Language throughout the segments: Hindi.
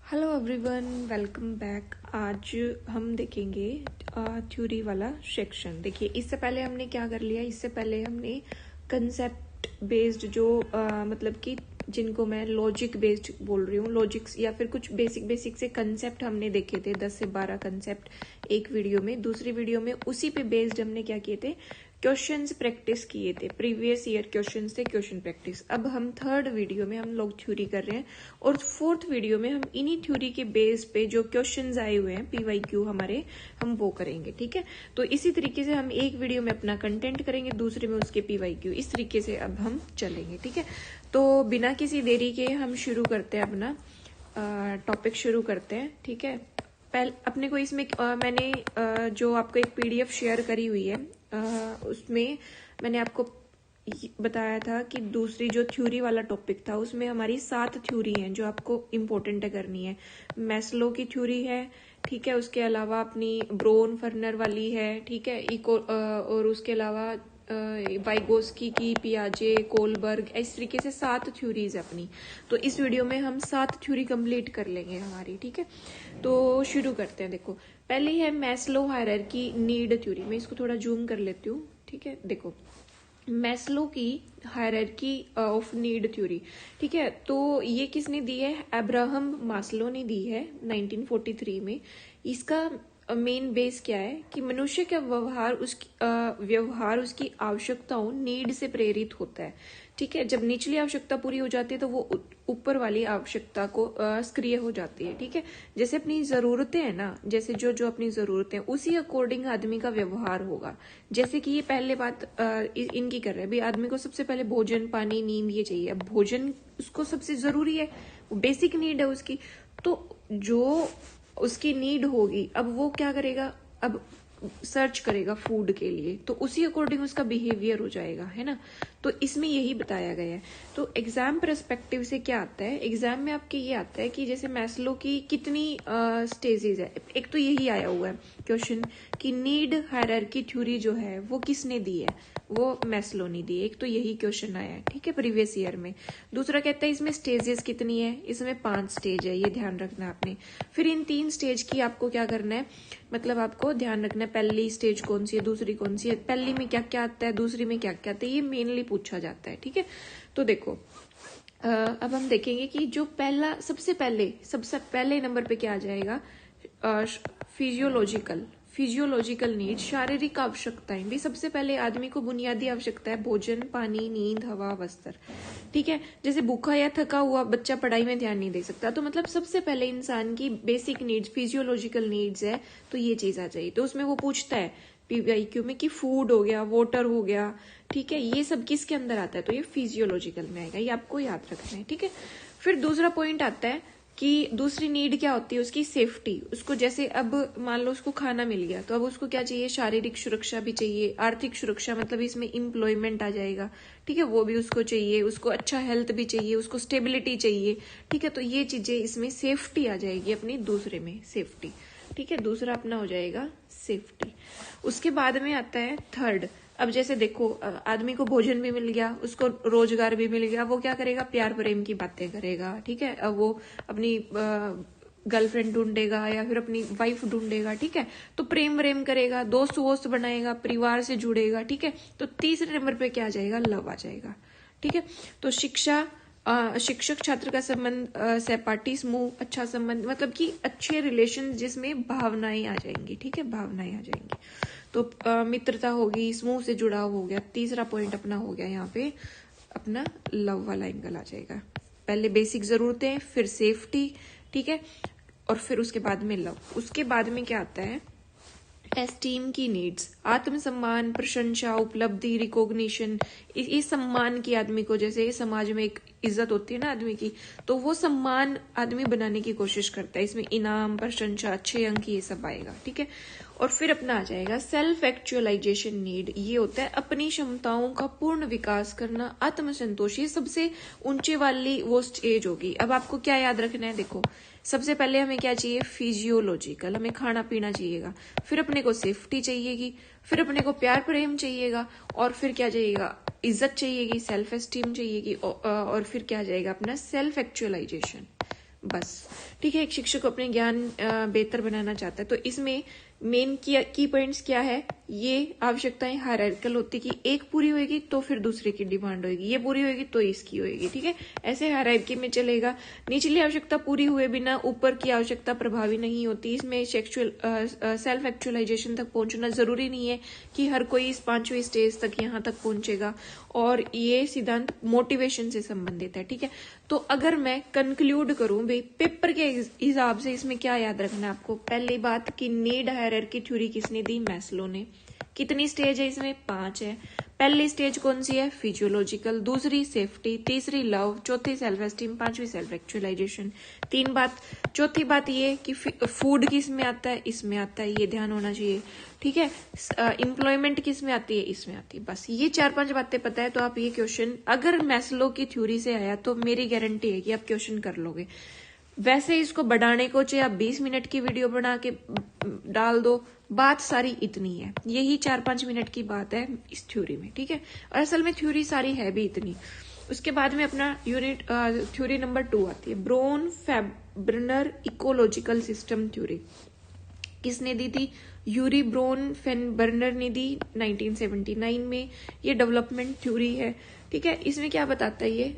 Hello everyone, welcome back. आज हम देखेंगे थ्योरी वाला सेक्शन। देखिए, इससे पहले हमने क्या कर लिया। इससे पहले हमने कंसेप्ट बेस्ड जो मतलब कि जिनको मैं लॉजिक बेस्ड बोल रही हूँ, लॉजिक्स या फिर कुछ बेसिक से कंसेप्ट हमने देखे थे, 10 से 12 कंसेप्ट एक वीडियो में। दूसरी वीडियो में उसी पे बेस्ड हमने क्या किए थे, क्वेश्चंस प्रैक्टिस किए थे। प्रीवियस ईयर क्वेश्चंस थे, क्वेश्चन प्रैक्टिस। अब हम थर्ड वीडियो में हम लोग थ्योरी कर रहे हैं और फोर्थ वीडियो में हम इन्हीं थ्योरी के बेस पे जो क्वेश्चंस आए हुए हैं पीवाईक्यू हमारे, हम वो करेंगे। ठीक है, तो इसी तरीके से हम एक वीडियो में अपना कंटेंट करेंगे, दूसरे में उसके पीवाईक्यू। इस तरीके से अब हम चलेंगे। ठीक है, तो बिना किसी देरी के हम शुरू करते हैं, अपना टॉपिक शुरू करते हैं। ठीक है, अपने को इसमें मैंने जो आपको एक पीडीएफ शेयर करी हुई है, उसमें मैंने आपको बताया था कि दूसरी जो थ्योरी वाला टॉपिक था उसमें हमारी 7 थ्योरी हैं जो आपको इम्पोर्टेंट है करनी है। मैस्लो की थ्योरी है, ठीक है, उसके अलावा अपनी ब्रोन फर्नर वाली है, ठीक है, इको और उसके अलावा वाइगोस्की की, पियाजे, कोलबर्ग, इस तरीके से 7 थ्योरीज है अपनी। तो इस वीडियो में हम 7 थ्योरी कंप्लीट कर लेंगे हमारी। ठीक है, तो शुरू करते हैं। देखो, पहले है मैस्लो हायरार्की नीड थ्योरी। मैं इसको थोड़ा जूम कर लेती हूँ। ठीक है, देखो, मैस्लो की हायरार्की ऑफ नीड थ्योरी। ठीक है, तो ये किसने दी है, अब्राहम मास्लो ने दी है 1943 में। इसका मेन बेस क्या है कि मनुष्य का व्यवहार उसकी आवश्यकताओं, नीड से प्रेरित होता है। ठीक है, जब निचली आवश्यकता पूरी हो जाती है तो वो ऊपर वाली आवश्यकता को सक्रिय हो जाती है। ठीक है, जैसे अपनी जरूरतें हैं ना, जैसे जो जो अपनी जरूरतें, उसी अकॉर्डिंग आदमी का व्यवहार होगा। जैसे कि ये पहले बात इनकी कर रहे हैं, भाई आदमी को सबसे पहले भोजन, पानी, नींद ये चाहिए। अब भोजन उसको सबसे जरूरी है, वो बेसिक नीड है उसकी। तो जो उसकी नीड होगी, अब वो क्या करेगा, अब सर्च करेगा फूड के लिए, तो उसी अकॉर्डिंग उसका बिहेवियर हो जाएगा, है ना। तो इसमें यही बताया गया है। तो एग्जाम परस्पेक्टिव से क्या आता है, एग्जाम में आपके ये आता है कि जैसे मैस्लो की कितनी स्टेजेस है। एक तो यही आया हुआ है क्वेश्चन कि नीड हायरार्की थ्योरी जो है वो किसने दी है, वो मैस्लो ने दी है। एक तो यही क्वेश्चन आया है, ठीक है, प्रीवियस ईयर में। दूसरा कहता है इसमें स्टेजेस कितनी है, इसमें 5 स्टेज है, ये ध्यान रखना आपने। फिर इन 3 स्टेज की आपको क्या करना है, मतलब आपको ध्यान रखना है पहली स्टेज कौन सी है, दूसरी कौन सी है, पहली में क्या क्या आता है, दूसरी में क्या क्या आता है, ये मेनली पूछा जाता है। ठीक है, तो देखो, अब हम देखेंगे कि जो सबसे पहले नंबर पे क्या आ जाएगा, फिजियोलॉजिकल नीड, शारीरिक आवश्यकताएं। भी सबसे पहले आदमी को बुनियादी आवश्यकता है भोजन, पानी, नींद, हवा, वस्त्र। ठीक है, जैसे भूखा या थका हुआ बच्चा पढ़ाई में ध्यान नहीं दे सकता, तो मतलब सबसे पहले इंसान की बेसिक नीड्स, फिजियोलॉजिकल नीड्स है, तो ये चीज आ जाएगी। तो उसमें वो पूछता है पीवाईक्यू में कि फूड हो गया, वाटर हो गया, ठीक है, ये सब किसके अंदर आता है, तो ये फिजियोलॉजिकल में आएगा, ये आपको याद रखना है। ठीक है, फिर दूसरा पॉइंट आता है कि दूसरी नीड क्या होती है उसकी, सेफ्टी। उसको जैसे अब मान लो उसको खाना मिल गया, तो अब उसको क्या चाहिए, शारीरिक सुरक्षा भी चाहिए, आर्थिक सुरक्षा, मतलब इसमें एम्प्लॉयमेंट आ जाएगा। ठीक है, वो भी उसको चाहिए, उसको अच्छा हेल्थ भी चाहिए, उसको स्टेबिलिटी चाहिए। ठीक है, तो ये चीजें इसमें सेफ्टी आ जाएगी अपनी दूसरे में, सेफ्टी। ठीक है, दूसरा अपना हो जाएगा सेफ्टी। उसके बाद में आता है थर्ड। अब जैसे देखो, आदमी को भोजन भी मिल गया, उसको रोजगार भी मिल गया, वो क्या करेगा, प्यार प्रेम की बातें करेगा। ठीक है, अब वो अपनी गर्लफ्रेंड ढूंढेगा या फिर अपनी वाइफ ढूंढेगा। ठीक है, तो प्रेम व्रेम करेगा, दोस्त वोस्त बनाएगा, परिवार से जुड़ेगा। ठीक है, तो तीसरे नंबर पे क्या आ जाएगा, लव आ जाएगा। ठीक है, तो शिक्षक छात्र का संबंध, सहपाठी समूह, अच्छा संबंध, मतलब कि अच्छे रिलेशन जिसमें भावनाएं आ जाएंगी। ठीक है, भावनाएं आ जाएंगी, तो मित्रता होगी, समूह से जुड़ाव हो गया। तीसरा पॉइंट अपना हो गया, यहाँ पे अपना लव वाला एंगल आ जाएगा। पहले बेसिक जरूरतें, फिर सेफ्टी, ठीक है, और फिर उसके बाद में लव। उसके बाद में क्या आता है, एस्टीम की नीड्स, आत्मसम्मान, प्रशंसा, उपलब्धि, रिकॉग्निशन। इस सम्मान की आदमी को, जैसे समाज में एक इज्जत होती है ना आदमी की, तो वो सम्मान आदमी बनाने की कोशिश करता है। इसमें इनाम, प्रशंसा, अच्छे अंक, ये सब आएगा। ठीक है, और फिर अपना आ जाएगा सेल्फ एक्चुअलाइजेशन नीड। ये होता है अपनी क्षमताओं का पूर्ण विकास करना, आत्मसंतोष। ये सबसे ऊंचे वाली वो स्टेज होगी। अब आपको क्या याद रखना है, देखो, सबसे पहले हमें क्या चाहिए, फिजियोलॉजिकल, हमें खाना पीना चाहिएगा। फिर अपने को सेफ्टी चाहिएगी, फिर अपने को प्यार प्रेम चाहिएगा, और फिर क्या चाहिएगा, इज्जत चाहिएगी, सेल्फ एस्टीम चाहिएगी, और फिर क्या जाएगा अपना सेल्फ एक्चुअलाइजेशन। बस, ठीक है। एक शिक्षक अपने ज्ञान बेहतर बनाना चाहता है, तो इसमें मेन की पॉइंट्स क्या है, ये आवश्यकताएं हायरार्किकल होती कि एक पूरी होगी तो फिर दूसरे की डिमांड होगी, ये पूरी होगी तो इसकी होगी, ठीक है। ऐसे हायरार्की में चलेगा। निचली आवश्यकता पूरी हुए बिना ऊपर की आवश्यकता प्रभावी नहीं होती। इसमें सेल्फ एक्चुअलाइजेशन तक पहुंचना जरूरी नहीं है कि हर कोई इस 5वीं स्टेज तक यहाँ तक पहुंचेगा, और ये सिद्धांत मोटिवेशन से संबंधित है, ठीक है। तो अगर मैं कंक्लूड करूं भाई पेपर के हिसाब से, इसमें क्या याद रखना है आपको, पहली बात कि नीड हायरार्की थ्योरी किसने दी, मैस्लो ने। कितनी स्टेज है इसमें, 5 है। पहली स्टेज कौन सी है, फिजियोलॉजिकल, दूसरी सेफ्टी, तीसरी लव, चौथी सेल्फ एस्टीम, 5वीं सेल्फ एक्चुअलाइजेशन। 3 बात। चौथी बात ये कि फूड किस में आता है, इसमें आता है, ये ध्यान होना चाहिए, ठीक है। एम्प्लॉयमेंट किस में आती है, इसमें आती है। बस ये 4-5 बातें पता है तो आप ये क्वेश्चन अगर मैस्लो की थ्योरी से आया तो मेरी गारंटी है कि आप क्वेश्चन कर लोगे। वैसे इसको बढ़ाने को चाहे आप 20 मिनट की वीडियो बना के डाल दो, बात सारी इतनी है, यही 4-5 मिनट की बात है इस थ्योरी में, ठीक है। और असल में थ्योरी सारी है भी इतनी। उसके बाद में अपना यूनिट थ्योरी नंबर 2 आती है, ब्रोन फैब्रनर इकोलॉजिकल सिस्टम थ्योरी। किसने दी थी, यूरी ब्रोन फेनबर्नर ने दी 1979 में। ये डेवलपमेंट थ्योरी है, ठीक है। इसमें क्या बताता है ये,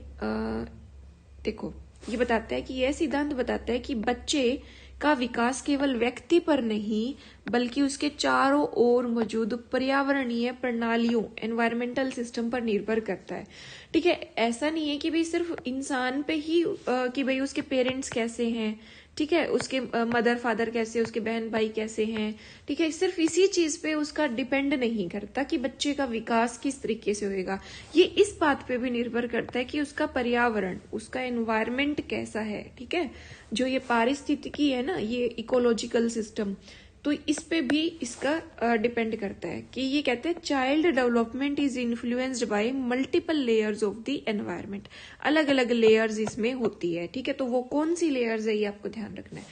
देखो ये बताता है कि यह सिद्धांत बताता है कि बच्चे का विकास केवल व्यक्ति पर नहीं बल्कि उसके चारों ओर मौजूद पर्यावरणीय प्रणालियों, एनवायरमेंटल सिस्टम पर निर्भर करता है, ठीक है। ऐसा नहीं है कि भाई सिर्फ इंसान पे ही कि भाई उसके पेरेंट्स कैसे हैं, ठीक है, उसके मदर फादर कैसे, उसके बहन भाई कैसे हैं, ठीक है, सिर्फ इसी चीज पे उसका डिपेंड नहीं करता कि बच्चे का विकास किस तरीके से होएगा। ये इस बात पे भी निर्भर करता है कि उसका पर्यावरण, उसका एनवायरमेंट कैसा है, ठीक है। जो ये पारिस्थितिकी है ना, ये इकोलॉजिकल सिस्टम, तो इस पे भी इसका डिपेंड करता है कि ये कहते हैं child development is influenced by multiple layers of the environment. अलग अलग लेयर्स इसमें होती है, ठीक है। तो वो कौन सी लेयर्स है ये आपको ध्यान रखना है।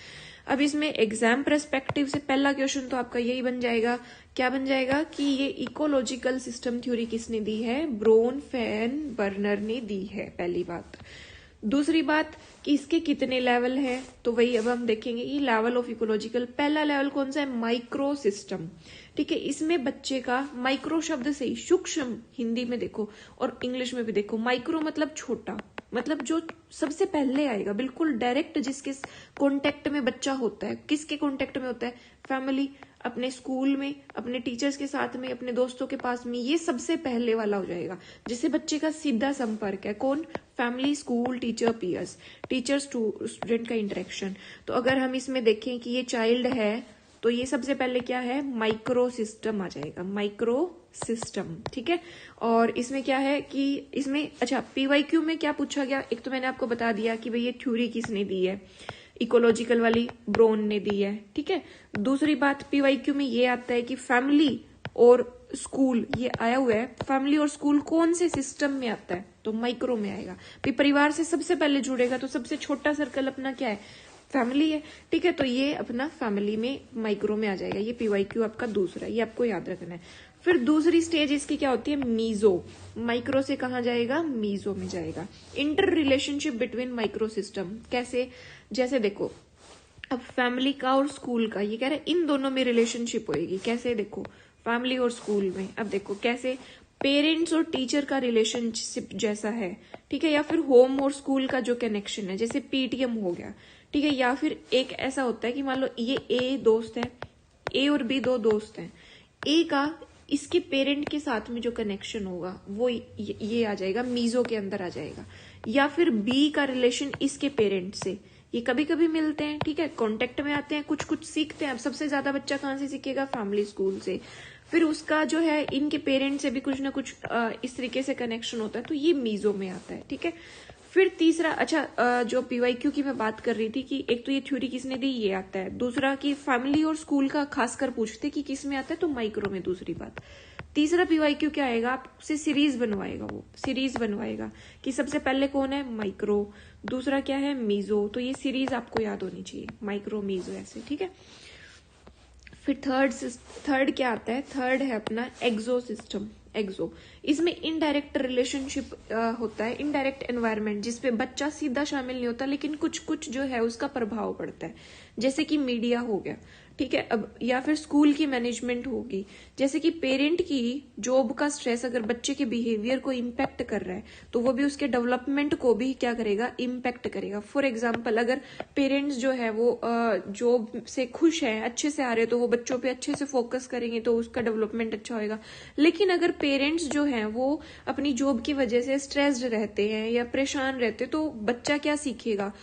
अब इसमें एग्जाम पर्सपेक्टिव से पहला क्वेश्चन तो आपका यही बन जाएगा, क्या बन जाएगा कि ये इकोलॉजिकल सिस्टम थ्योरी किसने दी है, ब्रोन फेनबर्नर ने दी है, पहली बात। दूसरी बात कि इसके कितने लेवल हैं, तो वही अब हम देखेंगे ये लेवल ऑफ इकोलॉजिकल। पहला लेवल कौन सा है, माइक्रो सिस्टम, ठीक है। इसमें बच्चे का, माइक्रो शब्द से ही सूक्ष्म हिंदी में देखो और इंग्लिश में भी देखो, माइक्रो मतलब छोटा, मतलब जो सबसे पहले आएगा, बिल्कुल डायरेक्ट जिसके कांटेक्ट में बच्चा होता है। किसके कांटेक्ट में होता है, फैमिली, अपने स्कूल में, अपने टीचर्स के साथ में, अपने दोस्तों के पास में, ये सबसे पहले वाला हो जाएगा जिससे बच्चे का सीधा संपर्क है। कौन, family, school, teacher, peers, teacher student का इंटरेक्शन। तो अगर हम इसमें देखें कि ये चाइल्ड है तो ये सबसे पहले क्या है, माइक्रो सिस्टम आ जाएगा, माइक्रो सिस्टम, ठीक है। और इसमें क्या है कि इसमें अच्छा पीवाईक्यू में क्या पूछा गया, एक तो मैंने आपको बता दिया कि भाई ये थ्योरी किसने दी है, इकोलॉजिकल वाली ब्रोन ने दी है, ठीक है। दूसरी बात पीवाईक्यू में ये आता है कि फैमिली और स्कूल, ये आया हुआ है, फैमिली और स्कूल कौन से सिस्टम में आता है, तो माइक्रो में आएगा। परिवार से सबसे पहले जुड़ेगा तो सबसे छोटा सर्कल अपना क्या है, फैमिली है, ठीक है। तो ये अपना फैमिली में माइक्रो में आ जाएगा। ये पीवाईक्यू आपका दूसरा, ये आपको याद रखना है। फिर दूसरी स्टेज इसकी क्या होती है, मीजो। माइक्रो से कहां जाएगा, मीजो में जाएगा। Inter relationship between micro system, कैसे, जैसे देखो अब फैमिली का और स्कूल का, ये कह रहे इन दोनों में रिलेशनशिप होएगी, कैसे, देखो फैमिली और स्कूल में। अब देखो कैसे, पेरेंट्स और टीचर का रिलेशनशिप जैसा है, ठीक है, या फिर होम और स्कूल का जो कनेक्शन है, जैसे पीटीएम हो गया, ठीक है। या फिर एक ऐसा होता है कि मान लो ये ए दोस्त है, ए और बी दो दोस्त हैं, ए का इसके पेरेंट के साथ में जो कनेक्शन होगा वो ये आ जाएगा, मीजो के अंदर आ जाएगा। या फिर बी का रिलेशन इसके पेरेंट से, ये कभी कभी मिलते हैं, ठीक है, कांटेक्ट में आते हैं, कुछ कुछ सीखते हैं। अब सबसे ज्यादा बच्चा कहाँ से सीखेगा, फैमिली स्कूल से। फिर उसका जो है इनके पेरेंट्स से भी कुछ ना कुछ इस तरीके से कनेक्शन होता है, तो ये मीजो में आता है, ठीक है। फिर तीसरा, अच्छा जो पीवाईक्यू की मैं बात कर रही थी कि एक तो ये थ्योरी किसने दी, ये आता है। दूसरा कि फैमिली और स्कूल का खासकर पूछते कि किस में आता है, तो माइक्रो में, दूसरी बात। तीसरा पीवाईक्यू क्या आएगा, आपसे सीरीज बनवाएगा, वो सीरीज बनवाएगा कि सबसे पहले कौन है, माइक्रो, दूसरा क्या है, मीजो। तो ये सीरीज आपको याद होनी चाहिए, माइक्रो मीजो ऐसे, ठीक है। फिर थर्ड क्या आता है, थर्ड है अपना एक्सो सिस्टम। एक्सो। इसमें इनडायरेक्ट रिलेशनशिप होता है, इनडायरेक्ट एनवायरनमेंट, जिसपे बच्चा सीधा शामिल नहीं होता लेकिन कुछ कुछ जो है उसका प्रभाव पड़ता है, जैसे कि मीडिया हो गया, ठीक है। अब या फिर स्कूल की मैनेजमेंट होगी, जैसे कि पेरेंट की जॉब का स्ट्रेस अगर बच्चे के बिहेवियर को इम्पैक्ट कर रहा है तो वो भी उसके डेवलपमेंट को भी क्या करेगा, इम्पैक्ट करेगा। फॉर एग्जाम्पल, अगर पेरेंट्स जो है वो जॉब से खुश है, अच्छे से आ रहे, तो वो बच्चों पे अच्छे से फोकस करेंगे तो उसका डेवलपमेंट अच्छा होगा। लेकिन अगर पेरेंट्स जो है वो अपनी जॉब की वजह से स्ट्रेस्ड रहते हैं या परेशान रहते, तो बच्चा क्या सीखेगा,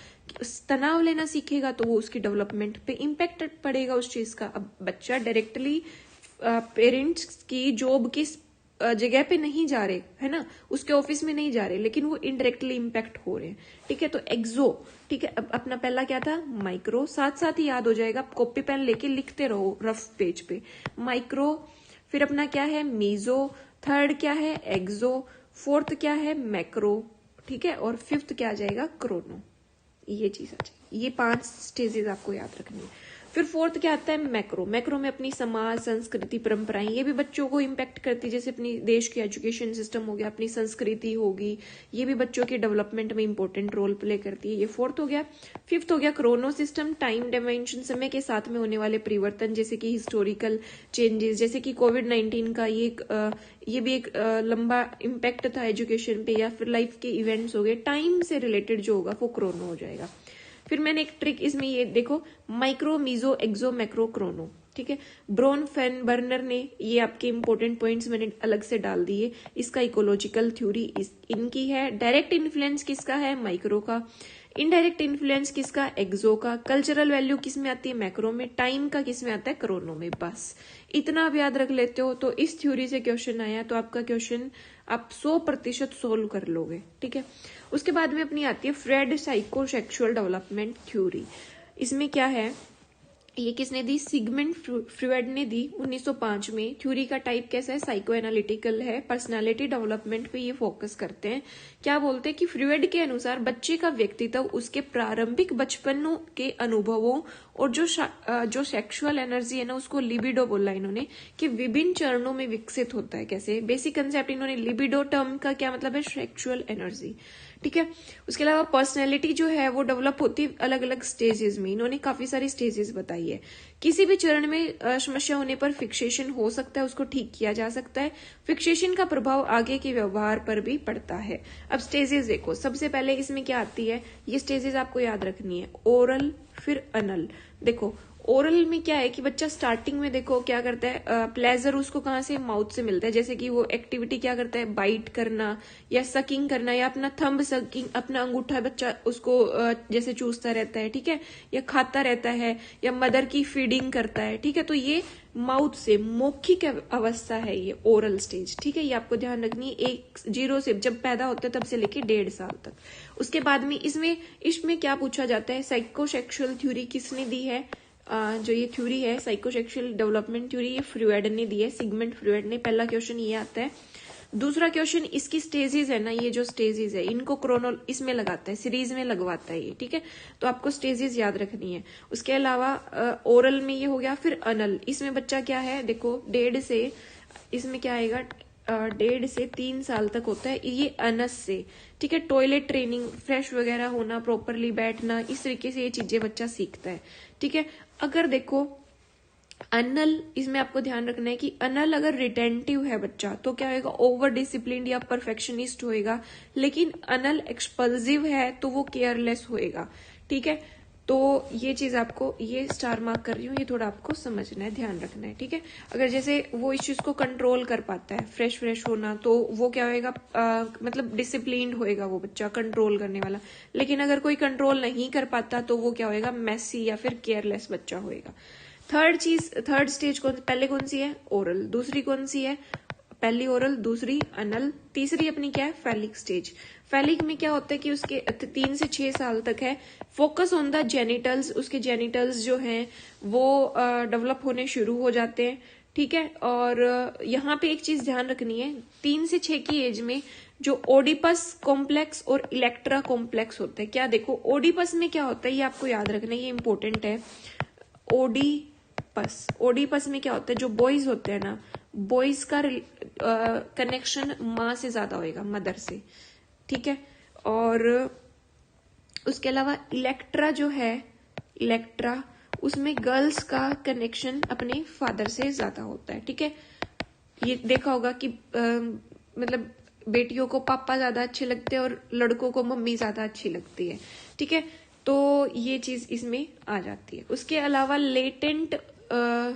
तनाव लेना सीखेगा, तो वो उसकी डेवलपमेंट पे इम्पैक्ट पड़ेगा उस चीज का। अब बच्चा डायरेक्टली पेरेंट्स की जॉब की जगह पे नहीं जा रहे, है ना, उसके ऑफिस में नहीं जा रहे, लेकिन वो इनडायरेक्टली इम्पैक्ट हो रहे हैं, ठीक है। तो एक्सो, ठीक है। अब अपना पहला क्या था, माइक्रो, साथ साथ ही याद हो जाएगा, कॉपी पेन लेके लिखते रहो रफ पेज पे, माइक्रो। फिर अपना क्या है, मीजो। थर्ड क्या है, एक्सो। फोर्थ क्या है, मैक्रो, ठीक है। और फिफ्थ क्या आ जाएगा, क्रोनो। ये चीज आ जाएगी। ये 5 स्टेजेस आपको याद रखनी है। फिर फोर्थ क्या आता है, मैक्रो। मैक्रो में अपनी समाज, संस्कृति, परंपराएं, ये भी बच्चों को इम्पैक्ट करती है, जैसे अपनी देश की एजुकेशन सिस्टम हो गया, अपनी संस्कृति होगी, ये भी बच्चों के डेवलपमेंट में इंपॉर्टेंट रोल प्ले करती है। ये फोर्थ हो गया। फिफ्थ हो गया क्रोनो सिस्टम, टाइम डायमेंशन, समय के साथ में होने वाले परिवर्तन, जैसे कि हिस्टोरिकल चेंजेस, जैसे कि कोविड-19 का ये भी एक लंबा इम्पैक्ट था एजुकेशन पे, या फिर लाइफ के इवेंट्स हो गए, टाइम से रिलेटेड जो होगा वो क्रोनो हो जाएगा। फिर मैंने एक ट्रिक इसमें ये देखो, माइक्रो, मीजो, एक्सो, मैक्रो, क्रोनो, ठीक है। ब्रॉन फैन बर्नर ने ये आपके इंपॉर्टेंट पॉइंट्स मैंने अलग से डाल दिए। इसका इकोलॉजिकल थ्योरी इनकी है। डायरेक्ट इन्फ्लुएंस किसका है, माइक्रो का। इनडायरेक्ट इन्फ्लुएंस किसका, एक्सो का। कल्चरल वैल्यू किस में आती है, मैक्रो में। टाइम का किस में आता है, क्रोनो में। बस इतना आप याद रख लेते हो तो इस थ्योरी से क्वेश्चन आया तो आपका क्वेश्चन आप 100% सोल्व कर लोगे, ठीक है। उसके बाद में अपनी आती है फ्रेड साइकोसेक्सुअल डेवलपमेंट थ्योरी। इसमें क्या है, ये किसने दी, सिगमंड फ्रॉयड ने दी 1905 में। थ्योरी का टाइप कैसा है, साइको एनालिटिकल है। पर्सनालिटी डेवलपमेंट पे ये फोकस करते हैं। क्या बोलते हैं कि फ्रॉयड के अनुसार बच्चे का व्यक्तित्व उसके प्रारंभिक बचपन के अनुभवों और जो सेक्सुअल एनर्जी है ना, उसको लिबिडो बोला इन्होंने, कि विभिन्न चरणों में विकसित होता है। कैसे, बेसिक कंसेप्ट इन्होंने, लिबिडो टर्म का क्या मतलब है, सेक्सुअल एनर्जी, ठीक है। उसके अलावा पर्सनैलिटी जो है वो डेवलप होती है अलग अलग स्टेजेस में। इन्होंने काफी सारी स्टेजेस बताई है। किसी भी चरण में समस्या होने पर फिक्सेशन हो सकता है, उसको ठीक किया जा सकता है। फिक्सेशन का प्रभाव आगे के व्यवहार पर भी पड़ता है। अब स्टेजेस देखो, सबसे पहले इसमें क्या आती है, ये स्टेजेस आपको याद रखनी है, ओरल, फिर अनल। देखो ओरल में क्या है कि बच्चा स्टार्टिंग में देखो क्या करता है, प्लेजर उसको कहाँ से, माउथ से मिलता है। जैसे कि वो एक्टिविटी क्या करता है, बाइट करना या सकिंग करना, या अपना थंब सकिंग, अपना अंगूठा बच्चा उसको जैसे चूसता रहता है, ठीक है, या खाता रहता है, या मदर की फीडिंग करता है, ठीक है। तो ये माउथ से, मौखिक अवस्था है ये ओरल स्टेज, ठीक है। ये आपको ध्यान रखनी है, 0 से जब पैदा होता है तब से लेके 1.5 साल तक। उसके बाद में इसमें क्या पूछा जाता है, साइकोसेक्सुअल थ्योरी किसने दी है, जो ये थ्योरी है साइकोसेक्सुअल डेवलपमेंट थ्योरी, ये फ्रॉयड ने दी है, सिगमंड फ्रॉयड ने। पहला क्वेश्चन ये आता है। दूसरा क्वेश्चन, इसकी स्टेजेस है ना, ये जो स्टेजेस है इनको क्रोनो इसमें लगाता है, सीरीज में लगवाता है ये, ठीक है। तो आपको स्टेजेस याद रखनी है। उसके अलावा ओरल में ये हो गया। फिर अनल, इसमें बच्चा क्या है, देखो 1.5 से, इसमें क्या आएगा, 1.5 से 3 साल तक होता है ये अनस से, ठीक है। टॉयलेट ट्रेनिंग, फ्रेश वगैरह होना, प्रॉपरली बैठना, इस तरीके से ये चीजें बच्चा सीखता है, ठीक है। अगर देखो अनल, इसमें आपको ध्यान रखना है कि अनल अगर रिटेंटिव है बच्चा तो क्या होगा, ओवर डिसिप्लिन या परफेक्शनिस्ट होएगा। लेकिन अनल एक्सपल्सिव है तो वो केयरलेस होएगा, ठीक है। तो ये चीज आपको, ये स्टार मार्क कर रही हूँ, ये थोड़ा आपको समझना है, ध्यान रखना है, ठीक है। अगर जैसे वो इस चीज को कंट्रोल कर पाता है, फ्रेश होना, तो वो क्या होएगा, मतलब डिसिप्लिन्ड होएगा वो बच्चा, कंट्रोल करने वाला। लेकिन अगर कोई कंट्रोल नहीं कर पाता तो वो क्या होएगा, मेसी या फिर केयरलेस बच्चा होएगा। थर्ड स्टेज पहले कौन सी है, ओरल। दूसरी कौन सी है, पहली ओरल, दूसरी अनल, तीसरी अपनी क्या है, फैलिक स्टेज। फैलिक में क्या होता है कि उसके 3 से 6 साल तक है, फोकस ऑन द जेनिटल्स, उसके जेनिटल्स जो हैं वो डेवलप होने शुरू हो जाते हैं, ठीक है। और यहाँ पे एक चीज ध्यान रखनी है, 3 से 6 की एज में जो ओडिपस कॉम्प्लेक्स और इलेक्ट्रा कॉम्प्लेक्स होता है, क्या देखो ओडिपस में क्या होता है, ये आपको याद रखना है, ये इंपॉर्टेंट है। ओडीपस में क्या होता है, जो बॉयज होते हैं ना, बॉयज का कनेक्शन माँ से ज्यादा होएगा, मदर से, ठीक है। और उसके अलावा इलेक्ट्रा जो है, इलेक्ट्रा उसमें गर्ल्स का कनेक्शन अपने फादर से ज्यादा होता है, ठीक है। ये देखा होगा कि मतलब बेटियों को पापा ज्यादा अच्छे लगते हैं और लड़कों को मम्मी ज्यादा अच्छी लगती है, ठीक है। तो ये चीज इसमें आ जाती है। उसके अलावा लेटेंट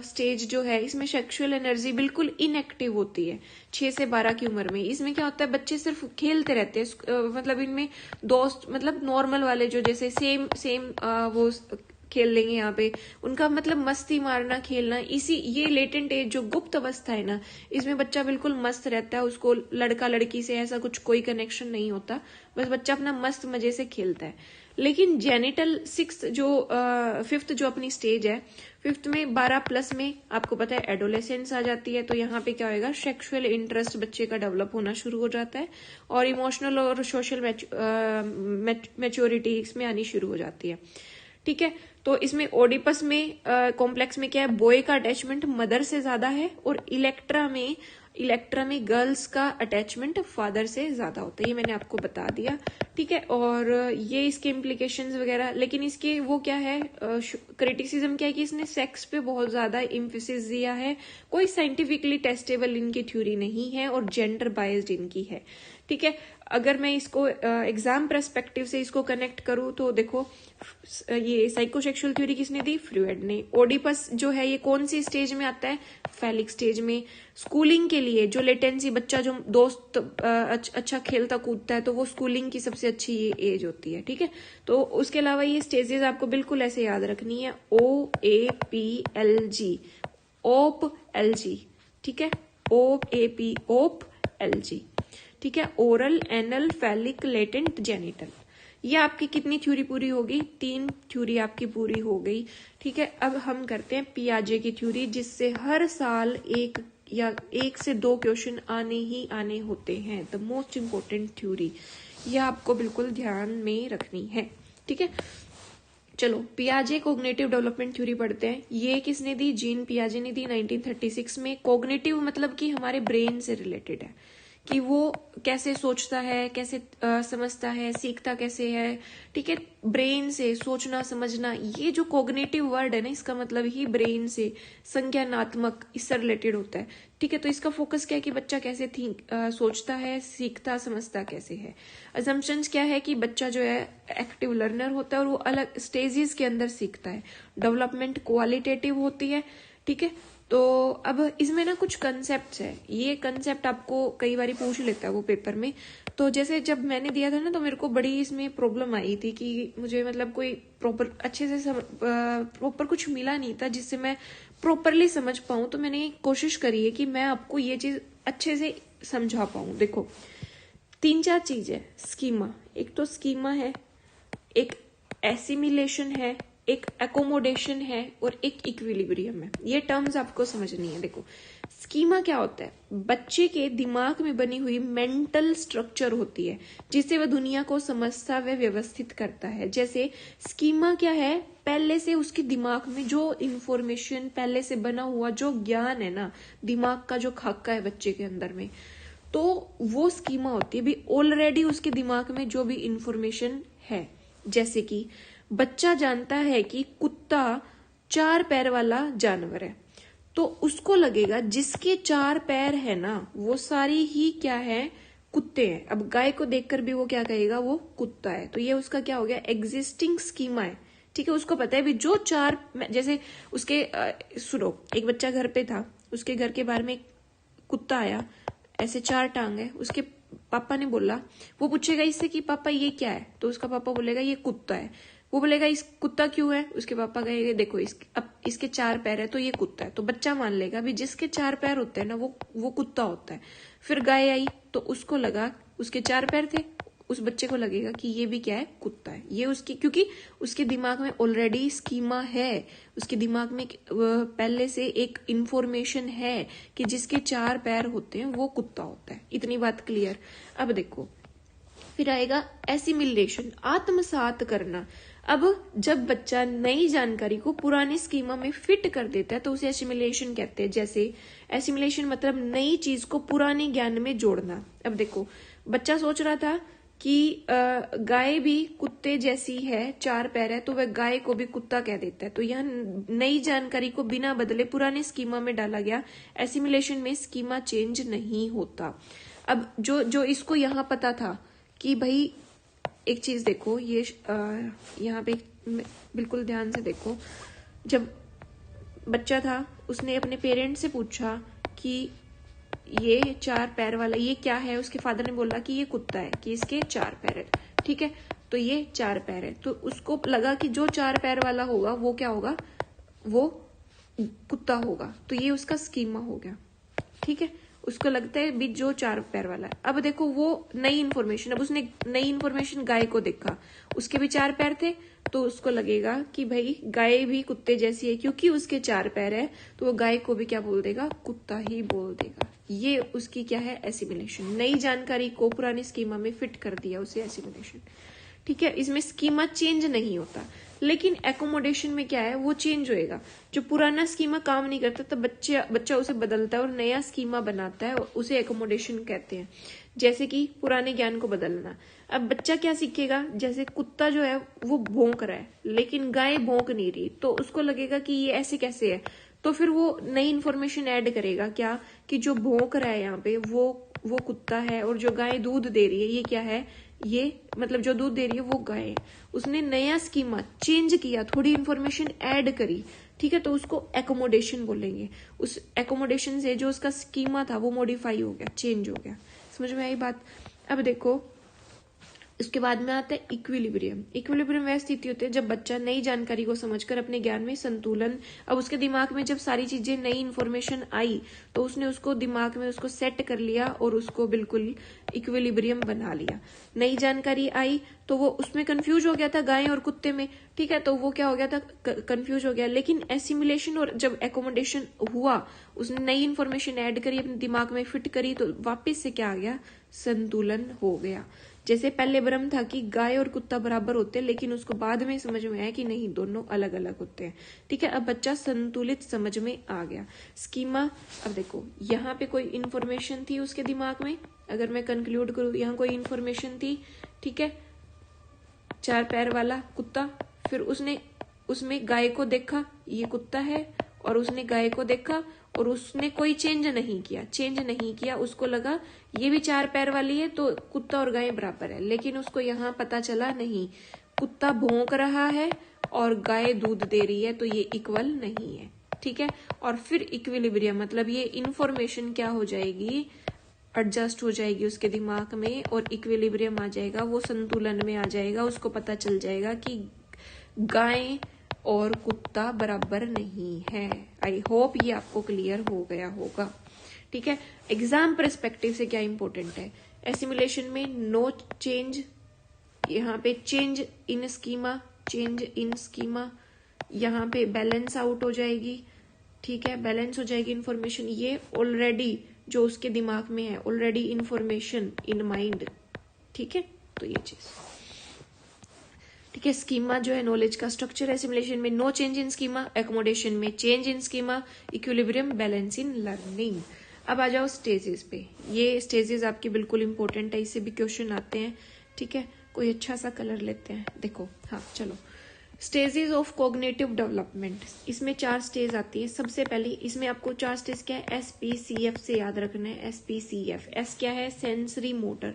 स्टेज जो है, इसमें सेक्सुअल एनर्जी बिल्कुल इनएक्टिव होती है 6 से 12 की उम्र में। इसमें क्या होता है, बच्चे सिर्फ खेलते रहते हैं, मतलब इनमें दोस्त, मतलब नॉर्मल वाले जो जैसे सेम वो खेल लेंगे यहाँ पे, उनका मतलब मस्ती मारना, खेलना, इसी ये लेटेंट एज जो गुप्त अवस्था है ना, इसमें बच्चा बिल्कुल मस्त रहता है। उसको लड़का लड़की से ऐसा कुछ कोई कनेक्शन नहीं होता, बस बच्चा अपना मस्त मजे से खेलता है। लेकिन जेनिटल 6 जो 5th जो अपनी स्टेज है, 5th में 12+ में आपको पता है एडोलेसेंस आ जाती है। तो यहाँ पे क्या होएगा, सेक्सुअल इंटरेस्ट बच्चे का डेवलप होना शुरू हो जाता है और इमोशनल और सोशल मैच्योरिटी इसमें आनी शुरू हो जाती है, ठीक है। तो इसमें ओडिपस में कॉम्प्लेक्स में क्या है, बॉय का अटैचमेंट मदर से ज्यादा है और इलेक्ट्रा में गर्ल्स का अटैचमेंट फादर से ज्यादा होता है। ये मैंने आपको बता दिया, ठीक है। और ये इसके इम्प्लीकेशंस वगैरह, लेकिन इसके वो क्या है, क्रिटिसिज्म क्या है कि इसने सेक्स पे बहुत ज्यादा इम्फेसिस दिया है, कोई साइंटिफिकली टेस्टेबल इनकी थ्योरी नहीं है और जेंडर बायस्ड इनकी है, ठीक है। अगर मैं इसको एग्जाम पर्सपेक्टिव से इसको कनेक्ट करूं तो देखो, ये साइकोसेक्सुअल थ्योरी किसने दी, फ्रूइड ने। ओडिपस जो है ये कौन सी स्टेज में आता है, फैलिक स्टेज में। स्कूलिंग के लिए जो लेटेंसी, बच्चा जो दोस्त अच्छा खेलता कूदता है, तो वो स्कूलिंग की सबसे अच्छी ये एज होती है, ठीक है। तो उसके अलावा ये स्टेजेस आपको बिल्कुल ऐसे याद रखनी है, OAPLG, ओप LG, ठीक है, OAP, ओप LG, ठीक है। Oral, anal, phallic, latent, genital. ये आपकी कितनी थ्योरी पूरी होगी, 3 थ्योरी आपकी पूरी हो गई, ठीक है। अब हम करते हैं पियाजे की थ्योरी, जिससे हर साल एक से 2 क्वेश्चन आने ही आने होते हैं। द मोस्ट इंपोर्टेंट थ्योरी, यह आपको बिल्कुल ध्यान में रखनी है, ठीक है। चलो पियाजे कोग्निटिव डेवलपमेंट थ्योरी पढ़ते हैं। ये किसने दी, जीन पियाजे ने दी 1936 में। कोग्निटिव मतलब कि हमारे ब्रेन से रिलेटेड है, कि वो कैसे सोचता है, कैसे समझता है, सीखता कैसे है, ठीक है। ब्रेन से सोचना समझना, ये जो कोग्निटिव वर्ड है ना, इसका मतलब ही ब्रेन से, संज्ञानात्मक, इससे रिलेटेड होता है, ठीक है। तो इसका फोकस क्या है कि बच्चा कैसे सोचता है, सीखता समझता कैसे है। अजम्पशंस क्या है कि बच्चा जो है एक्टिव लर्नर होता है और वो अलग स्टेजेस के अंदर सीखता है। डेवलपमेंट क्वालिटेटिव होती है, ठीक है। तो अब इसमें ना कुछ कंसेप्ट है, ये कंसेप्ट आपको कई बार पूछ लेता है वो पेपर में। तो जैसे जब मैंने दिया था ना, तो मेरे को बड़ी इसमें प्रॉब्लम आई थी कि मुझे मतलब कोई प्रॉपर अच्छे से प्रॉपर कुछ मिला नहीं था जिससे मैं प्रॉपरली समझ पाऊं। तो मैंने कोशिश करी है कि मैं आपको ये चीज अच्छे से समझा पाऊं। देखो 3-4 चीज है स्कीमा, एक तो स्कीमा है, एक एसिमिलेशन है, एक एकोमोडेशन है और एक इक्विलिब्रियम है। ये टर्म्स आपको समझनी है। देखो स्कीमा क्या होता है, बच्चे के दिमाग में बनी हुई मेंटल स्ट्रक्चर होती है जिससे वह दुनिया को समझता व व्यवस्थित करता है। जैसे स्कीमा क्या है, पहले से उसके दिमाग में जो इंफॉर्मेशन पहले से बना हुआ जो ज्ञान है ना, दिमाग का जो खाका है बच्चे के अंदर में, तो वो स्कीमा होती है। भी ऑलरेडी उसके दिमाग में जो भी इंफॉर्मेशन है, जैसे कि बच्चा जानता है कि कुत्ता 4 पैर वाला जानवर है, तो उसको लगेगा जिसके 4 पैर है ना, वो सारी ही क्या है, कुत्ते हैं। अब गाय को देखकर भी वो क्या कहेगा, वो कुत्ता है। तो ये उसका क्या हो गया, एग्जिस्टिंग स्कीमा है, ठीक है। उसको पता है भी जो 4, जैसे उसके सुनो, एक बच्चा घर पे था, उसके घर के बाहर में एक कुत्ता आया, ऐसे 4 टांग है, उसके पापा ने बोला, वो पूछेगा इससे कि पापा ये क्या है, तो उसका पापा बोलेगा ये कुत्ता है। वो बोलेगा इस कुत्ता क्यों है, उसके पापा कहेंगे देखो अब इसके 4 पैर है तो ये कुत्ता है। तो बच्चा मान लेगा भी जिसके 4 पैर होते हैं ना, वो कुत्ता होता है। फिर गाय आई तो उसको लगा उसके 4 पैर थे, उस बच्चे को लगेगा कि ये भी क्या है, कुत्ता है। ये उसकी, क्योंकि उसके दिमाग में ऑलरेडी स्कीमा है, उसके दिमाग में पहले से एक इंफॉर्मेशन है कि जिसके 4 पैर होते हैं वो कुत्ता होता है। इतनी बात क्लियर। अब देखो फिर आएगा एसिमिलेशन, आत्मसात करना। अब जब बच्चा नई जानकारी को पुराने स्कीमा में फिट कर देता है तो उसे एसिमिलेशन कहते हैं। जैसे एसिमिलेशन मतलब नई चीज को पुराने ज्ञान में जोड़ना। अब देखो, बच्चा सोच रहा था कि गाय भी कुत्ते जैसी है, 4 पैर है, तो वह गाय को भी कुत्ता कह देता है। तो यह नई जानकारी को बिना बदले पुराने स्कीमा में डाला गया। एसिमिलेशन में स्कीमा चेंज नहीं होता। अब जो इसको यहाँ पता था कि भाई एक चीज देखो, ये यहाँ पे बिल्कुल ध्यान से देखो, जब बच्चा था उसने अपने पेरेंट्स से पूछा कि ये 4 पैर वाला ये क्या है, उसके फादर ने बोला कि ये कुत्ता है, कि इसके 4 पैर है। ठीक है, तो ये 4 पैर है, तो उसको लगा कि जो 4 पैर वाला होगा वो क्या होगा, वो कुत्ता होगा। तो ये उसका स्कीमा हो गया। ठीक है, उसको लगता है भी जो 4 पैर वाला है। अब देखो वो नई इन्फॉर्मेशन, अब उसने नई इन्फॉर्मेशन गाय को देखा, उसके भी 4 पैर थे, तो उसको लगेगा कि भाई गाय भी कुत्ते जैसी है, क्योंकि उसके 4 पैर है तो वो गाय को भी क्या बोल देगा, कुत्ता ही बोल देगा। ये उसकी क्या है, एसिमिलेशन। नई जानकारी को पुरानी स्कीमा में फिट कर दिया, उसे एसिमिलेशन। ठीक है, इसमें स्कीमा चेंज नहीं होता, लेकिन एकोमोडेशन में क्या है, वो चेंज होएगा। जो पुराना स्कीमा काम नहीं करता तब बच्चा उसे बदलता है और नया स्कीमा बनाता है, और उसे एकोमोडेशन कहते हैं। जैसे कि पुराने ज्ञान को बदलना। अब बच्चा क्या सीखेगा, जैसे कुत्ता जो है वो भौंक रहा है लेकिन गाय भौंक नहीं रही, तो उसको लगेगा कि ये ऐसे कैसे है, तो फिर वो नई इन्फॉर्मेशन ऐड करेगा, क्या कि जो भौंक रहा है यहाँ पे वो कुत्ता है, और जो गाय दूध दे रही है ये क्या है, ये मतलब जो दूध दे रही है वो गाय है। उसने नया स्कीमा चेंज किया, थोड़ी इन्फॉर्मेशन ऐड करी। ठीक है, तो उसको एकोमोडेशन बोलेंगे। उस एकोमोडेशन से जो उसका स्कीमा था वो मॉडिफाई हो गया, चेंज हो गया। समझ में आई बात। अब देखो, इसके बाद में आता है इक्विलिब्रियम। इक्विलिब्रियम वह स्थिति होती है जब बच्चा नई जानकारी को समझकर अपने ज्ञान में संतुलन, अब उसके दिमाग में जब सारी चीजें नई इन्फॉर्मेशन आई तो उसने उसको दिमाग में उसको सेट कर लिया और उसको बिल्कुल इक्विलिब्रियम बना लिया। नई जानकारी आई तो वो उसमें कंफ्यूज हो गया था गाय और कुत्ते में। ठीक है, तो वो क्या हो गया था, कंफ्यूज हो गया। लेकिन एसिमिलेशन और जब एकोमोडेशन हुआ, उसने नई इन्फॉर्मेशन ऐड करी, अपने दिमाग में फिट करी, तो वापस से क्या आ गया, संतुलन हो गया। जैसे पहले भ्रम था कि गाय और कुत्ता बराबर होते हैं, लेकिन उसको बाद में समझ में आया कि नहीं, दोनों अलग अलग होते हैं। ठीक है, अब बच्चा संतुलित समझ में आ गया। स्कीमा, अब देखो यहाँ पे कोई इन्फॉर्मेशन थी उसके दिमाग में, अगर मैं कंक्लूड करूं, यहाँ कोई इन्फॉर्मेशन थी। ठीक है, 4 पैर वाला कुत्ता, फिर उसने उसमें गाय को देखा, ये कुत्ता है, और उसने गाय को देखा और उसने कोई चेंज नहीं किया, उसको लगा ये भी 4 पैर वाली है तो कुत्ता और गाय बराबर है। लेकिन उसको यहाँ पता चला नहीं, कुत्ता भौंक रहा है और गाय दूध दे रही है, तो ये इक्वल नहीं है। ठीक है, और फिर इक्विलिब्रियम मतलब ये इन्फॉर्मेशन क्या हो जाएगी, एडजस्ट हो जाएगी उसके दिमाग में और इक्विलिब्रियम आ जाएगा, वो संतुलन में आ जाएगा। उसको पता चल जाएगा कि गाय और कुत्ता बराबर नहीं है। आई होप ये आपको क्लियर हो गया होगा। ठीक है, एग्जाम पर्सपेक्टिव से क्या इंपॉर्टेंट है, एसिमिलेशन में नो चेंज, यहाँ पे चेंज इन स्कीमा, यहाँ पे बैलेंस आउट हो जाएगी। ठीक है, बैलेंस हो जाएगी इंफॉर्मेशन, ये ऑलरेडी जो उसके दिमाग में है, ऑलरेडी इंफॉर्मेशन इन माइंड। ठीक है, तो ये चीज ठीक है। स्कीमा जो है नॉलेज का स्ट्रक्चर है। सिमुलेशन में no change in schema, accommodation में change in schema, equilibrium, balance in learning. अब आ जाओ स्टेजेस पे। ये स्टेजेस आपकी बिल्कुल इंपॉर्टेंट है, इससे भी क्वेश्चन आते हैं। ठीक है, कोई अच्छा सा कलर लेते हैं। देखो, हाँ चलो, स्टेजेस ऑफ कॉग्निटिव डेवलपमेंट, इसमें 4 स्टेज आती है। सबसे पहले इसमें आपको 4 स्टेज क्या है, SPCF से याद रखना है। SPCF, S क्या है, सेंसरी मोटर।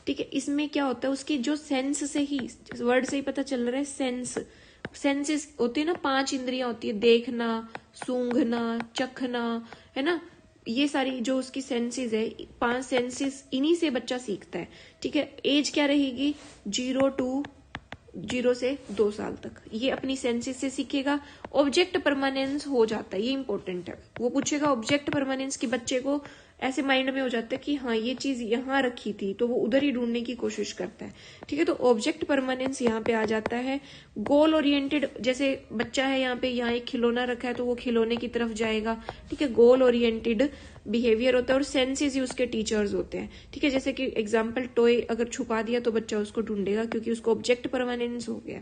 ठीक है, इसमें क्या होता है, उसकी जो सेंस से ही, वर्ड से ही पता चल रहा है, सेंसेस होती है ना, 5 इंद्रियां होती है, देखना, सूंघना, चखना, है ना, ये सारी जो उसकी सेंसेस है, 5 सेंसेस, इन्हीं से बच्चा सीखता है। ठीक है, एज क्या रहेगी, 0 से 2 साल तक ये अपनी सेंसेस से सीखेगा। ऑब्जेक्ट परमानेंस हो जाता है, ये इंपॉर्टेंट है। वो पूछेगा ऑब्जेक्ट परमानेंस की, बच्चे को ऐसे माइंड में हो जाता है कि हाँ ये चीज यहाँ रखी थी, तो वो उधर ही ढूंढने की कोशिश करता है। ठीक है, तो ऑब्जेक्ट परमानेंस यहाँ पे आ जाता है। गोल ओरिएंटेड, जैसे बच्चा है यहाँ पे, यहाँ एक खिलौना रखा है तो वो खिलौने की तरफ जाएगा। ठीक है, गोल ओरिएंटेड बिहेवियर होता है और सेंसेस ही उसके टीचर्स होते हैं। ठीक है, जैसे कि एग्जाम्पल, टॉय अगर छुपा दिया तो बच्चा उसको ढूंढेगा क्योंकि उसको ऑब्जेक्ट परमानेंस हो गया।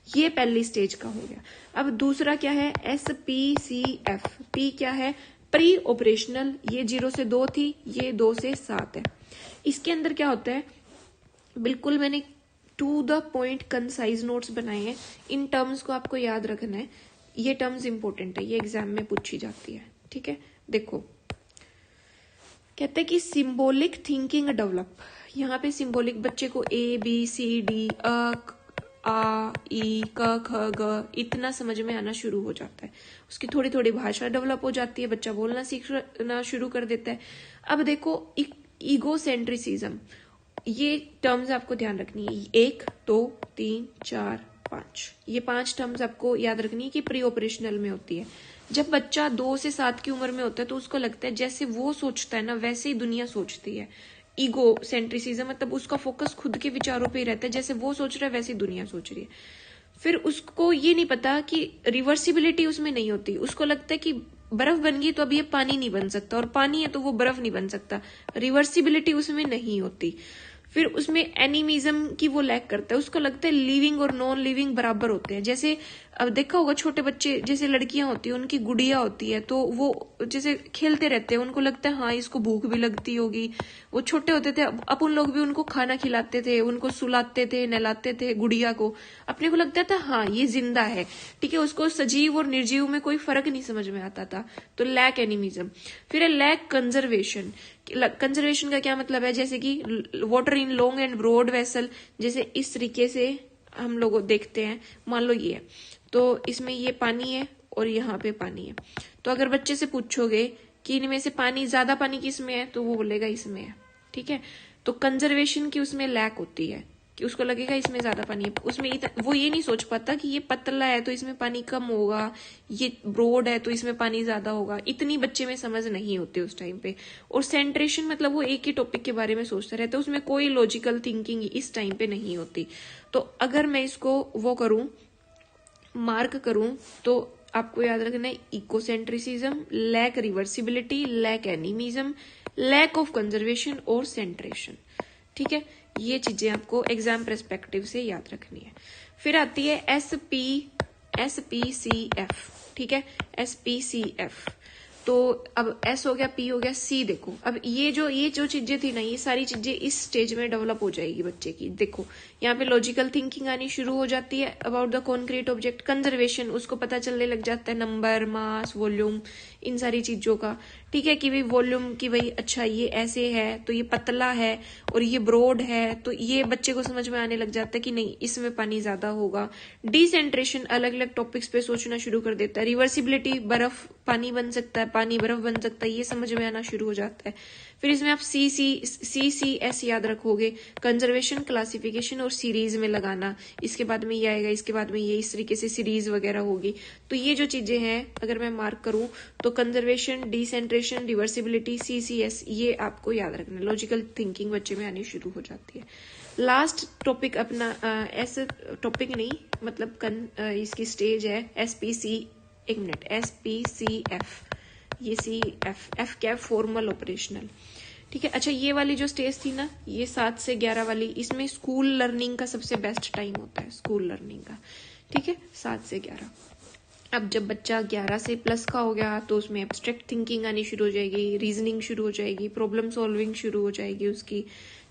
ये पहली स्टेज का हो गया। अब दूसरा क्या है, SPCF। P क्या है, प्री ऑपरेशनल। ये 0 से 2 थी, ये 2 से 7 है। इसके अंदर क्या होता है, बिल्कुल मैंने to the point concise notes बनाए हैं। इन टर्म्स को आपको याद रखना है, ये टर्म्स इंपॉर्टेंट है, ये एग्जाम में पूछी जाती है। ठीक है, देखो कहते हैं कि सिंबॉलिक थिंकिंग डेवलप। यहाँ पे सिंबॉलिक बच्चे को ABCD आ ई क ख ग इतना समझ में आना शुरू हो जाता है। उसकी थोड़ी थोड़ी भाषा डेवलप हो जाती है, बच्चा बोलना सीखना शुरू कर देता है। अब देखो ईगोसेंट्रिसिज्म, ये टर्म्स आपको ध्यान रखनी है। 1 2 3 4 5, ये 5 टर्म्स आपको याद रखनी है कि प्री ऑपरेशनल में होती है। जब बच्चा 2 से 7 की उम्र में होता है तो उसको लगता है जैसे वो सोचता है ना वैसे ही दुनिया सोचती है। ईगो सेंट्रिसिज्म मतलब उसका फोकस खुद के विचारों पे ही रहता है, जैसे वो सोच रहा है वैसे ही दुनिया सोच रही है। फिर उसको ये नहीं पता कि रिवर्सिबिलिटी उसमें नहीं होती। उसको लगता है कि बर्फ बन गई तो अब ये पानी नहीं बन सकता, और पानी है तो वो बर्फ नहीं बन सकता। रिवर्सिबिलिटी उसमें नहीं होती। फिर उसमें एनिमिज्म की वो लैक करता है। उसको लगता है लिविंग और नॉन लिविंग बराबर होते हैं। जैसे अब देखा होगा छोटे बच्चे, जैसे लड़कियां होती है उनकी गुड़िया होती है तो वो जैसे खेलते रहते हैं, उनको लगता है हाँ इसको भूख भी लगती होगी। वो छोटे होते थे, अपन लोग भी उनको खाना खिलाते थे, उनको सुलाते थे, नहलाते थे गुड़िया को। अपने को लगता था हाँ ये जिंदा है, ठीक है। उसको सजीव और निर्जीव में कोई फर्क नहीं समझ में आता था। तो लैक एनिमिज्म। फिर है लैक कंजर्वेशन। कंजर्वेशन का क्या मतलब है, जैसे कि water in long and broad vessel, जैसे इस तरीके से हम लोग देखते हैं। मान लो ये है, तो इसमें ये पानी है और यहाँ पे पानी है। तो अगर बच्चे से पूछोगे कि इनमें से पानी ज्यादा पानी किस में है, तो वो बोलेगा इसमें है, ठीक है। तो कंजर्वेशन की उसमें लैक होती है कि उसको लगेगा इसमें ज्यादा पानी है। उसमें वो ये नहीं सोच पाता कि ये पतला है तो इसमें पानी कम होगा, ये ब्रॉड है तो इसमें पानी ज्यादा होगा। इतनी बच्चे में समझ नहीं होती उस टाइम पे। और सेंट्रेशन मतलब वो एक ही टॉपिक के बारे में सोचता रहता है, उसमें कोई लॉजिकल थिंकिंग इस टाइम पे नहीं होती। तो अगर मैं इसको वो करूं, मार्क करूं, तो आपको याद रखना है egocentrism, lack reversibility, lack animism, lack of conservation और सेंट्रेशन। ठीक है, ये चीजें आपको एग्जाम पर्सपेक्टिव से याद रखनी है। फिर आती है SPCF, ठीक है, SPCF। तो अब S हो गया, P हो गया, C देखो। अब ये जो चीजें थी ना, ये सारी चीजें इस स्टेज में डेवलप हो जाएगी बच्चे की। देखो यहाँ पे लॉजिकल थिंकिंग आनी शुरू हो जाती है about the concrete object. Conservation, उसको पता चलने लग जाता है नंबर, मास, वॉल्यूम, इन सारी चीजों का, ठीक है। कि भाई वॉल्यूम की भाई अच्छा ये ऐसे है तो ये पतला है और ये ब्रॉड है, तो ये बच्चे को समझ में आने लग जाता है कि नहीं इसमें पानी ज्यादा होगा। डिसेंट्रेशन अलग अलग टॉपिक्स पे सोचना शुरू कर देता है। रिवर्सिबिलिटी, बर्फ पानी बन सकता है, पानी बर्फ बन सकता है, ये समझ में आना शुरू हो जाता है। फिर इसमें आप CCS याद रखोगे, कंजर्वेशन, क्लासिफिकेशन और सीरीज में लगाना। इसके बाद में ये आएगा, इसके बाद में ये, इस तरीके से सीरीज वगैरह होगी। तो ये जो चीजें हैं अगर मैं मार्क करूं तो कंजर्वेशन, डिसेंट्रेशन, रिवर्सिबिलिटी, CCS, ये आपको याद रखना। लॉजिकल थिंकिंग बच्चे में आनी शुरू हो जाती है। लास्ट टॉपिक अपना ऐसे टॉपिक नहीं मतलब इसकी स्टेज है SPCF। ये F क्या है, फॉर्मल ऑपरेशनल, ठीक है। अच्छा, ये वाली जो स्टेज थी ना, ये 7 से 11 वाली, इसमें स्कूल लर्निंग का सबसे बेस्ट टाइम होता है, स्कूल लर्निंग का, ठीक है, 7 से 11। अब जब बच्चा 11 से प्लस का हो गया तो उसमें एब्स्ट्रैक्ट थिंकिंग आनी शुरू हो जाएगी, रीजनिंग शुरू हो जाएगी, प्रॉब्लम सॉल्विंग शुरू हो जाएगी उसकी,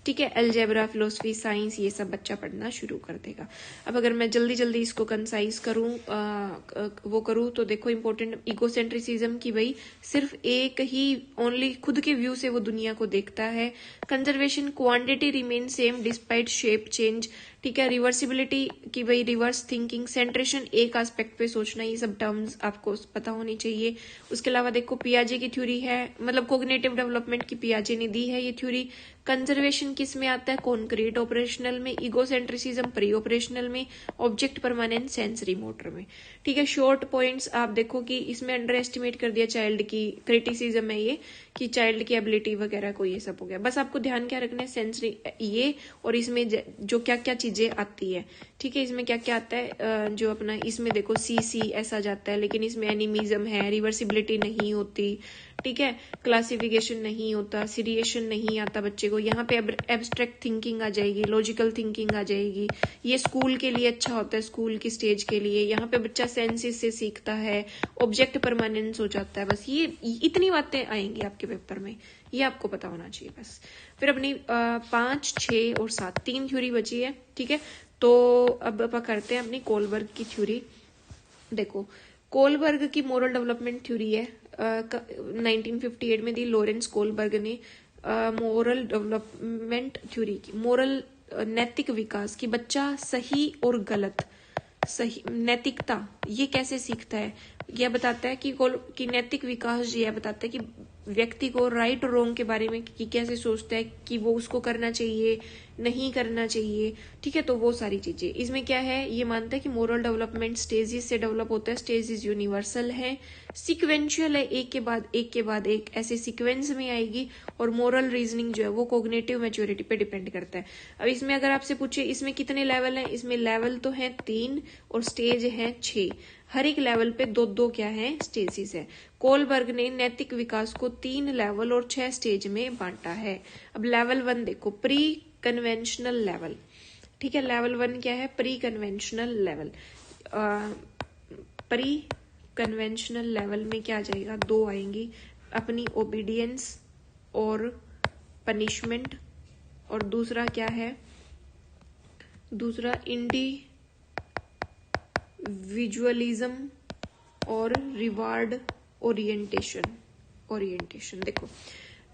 ठीक है। अलजेब्रा, फिलोसफी, साइंस, ये सब बच्चा पढ़ना शुरू कर देगा। अब अगर मैं जल्दी जल्दी इसको कंसाइज करूं, वो करूं, तो देखो इंपॉर्टेंट इकोसेंट्रिसिज्म की भाई सिर्फ एक ही ओनली खुद के व्यू से वो दुनिया को देखता है। Conservation, quantity remain same despite shape change, ठीक है। रिवर्सिबिलिटी की भाई रिवर्स थिंकिंग, सेंट्रेशन एक एस्पेक्ट पे सोचना, ये सब टर्म्स आपको पता होनी चाहिए। उसके अलावा देखो पियाजे की थ्योरी है, मतलब कोग्निटिव डेवलपमेंट की पियाजे ने दी है ये थ्योरी। कंजर्वेशन किस में आता है, कॉन्क्रीट ऑपरेशनल में। इगोसेंट्रिसिज्म प्री ऑपरेशनल में। ऑब्जेक्ट परमानेंट सेंसरी मोटर में, ठीक है। शॉर्ट पॉइंट्स आप देखो कि इसमें अंडर एस्टिमेट कर दिया चाइल्ड की, क्रिटिसिज्म है ये कि चाइल्ड की एबिलिटी वगैरह को, ये सब हो गया। बस आपको ध्यान क्या रखना है, सेंसरी ये, और इसमें जो क्या क्या चीजें आती है, ठीक है। इसमें क्या क्या आता है, जो अपना इसमें देखो CCS आ जाता है, लेकिन इसमें एनिमिज्म है, रिवर्सिबिलिटी नहीं होती, ठीक है, क्लासिफिकेशन नहीं होता, सीरिएशन नहीं आता बच्चे को, यहाँ पे एब्स्ट्रैक्ट थिंकिंग आ जाएगी, लॉजिकल थिंकिंग आ जाएगी। ये स्कूल के लिए अच्छा होता है, स्कूल की स्टेज के लिए। यहाँ पे बच्चा सेंसेस से सीखता है, ऑब्जेक्ट परमानेंस हो जाता है। बस ये इतनी बातें आएंगी आपके पेपर में, ये आपको पता होना चाहिए बस। फिर अपनी 5, 6 और 7 3 थ्योरी बची है, ठीक है। तो अब अपन करते हैं अपनी कोलबर्ग की थ्योरी। देखो, कोलबर्ग की मोरल डेवलपमेंट थ्योरी है, 1958 में दी लॉरेंस कोलबर्ग ने। मोरल डेवलपमेंट थ्योरी की, मोरल नैतिक विकास की, बच्चा सही और गलत, सही नैतिकता ये कैसे सीखता है, यह बताता है कि नैतिक विकास यह बताता है कि व्यक्ति को राइट और रॉन्ग के बारे में कि कैसे सोचता है, कि वो उसको करना चाहिए नहीं करना चाहिए, ठीक है। तो वो सारी चीजें इसमें क्या है, ये मानता है कि मोरल डेवलपमेंट स्टेजेस से डेवलप होता है, स्टेजेस यूनिवर्सल है, सिक्वेंशियल है, एक के बाद एक ऐसे सीक्वेंस में आएगी। और मोरल रीजनिंग जो है वो कोग्निटिव मैच्योरिटी पे डिपेंड करता है। अब इसमें अगर आपसे पूछे इसमें कितने लेवल हैं, इसमें लेवल तो है 3 और स्टेज है 6। हर एक लेवल पे 2-2 क्या है, स्टेजेस है। कोलबर्ग ने नैतिक विकास को 3 लेवल और 6 स्टेज में बांटा है। अब लेवल 1 देखो, प्री कन्वेंशनल लेवल, ठीक है। लेवल 1 क्या है, pre conventional level. Pre conventional level में क्या आ जाएगा, 2 आएंगी, अपनी ओबीडियंस और पनिशमेंट। और दूसरा क्या है, दूसरा इंडिविजुअलिज्म और रिवार्ड ओरिएंटेशन। देखो,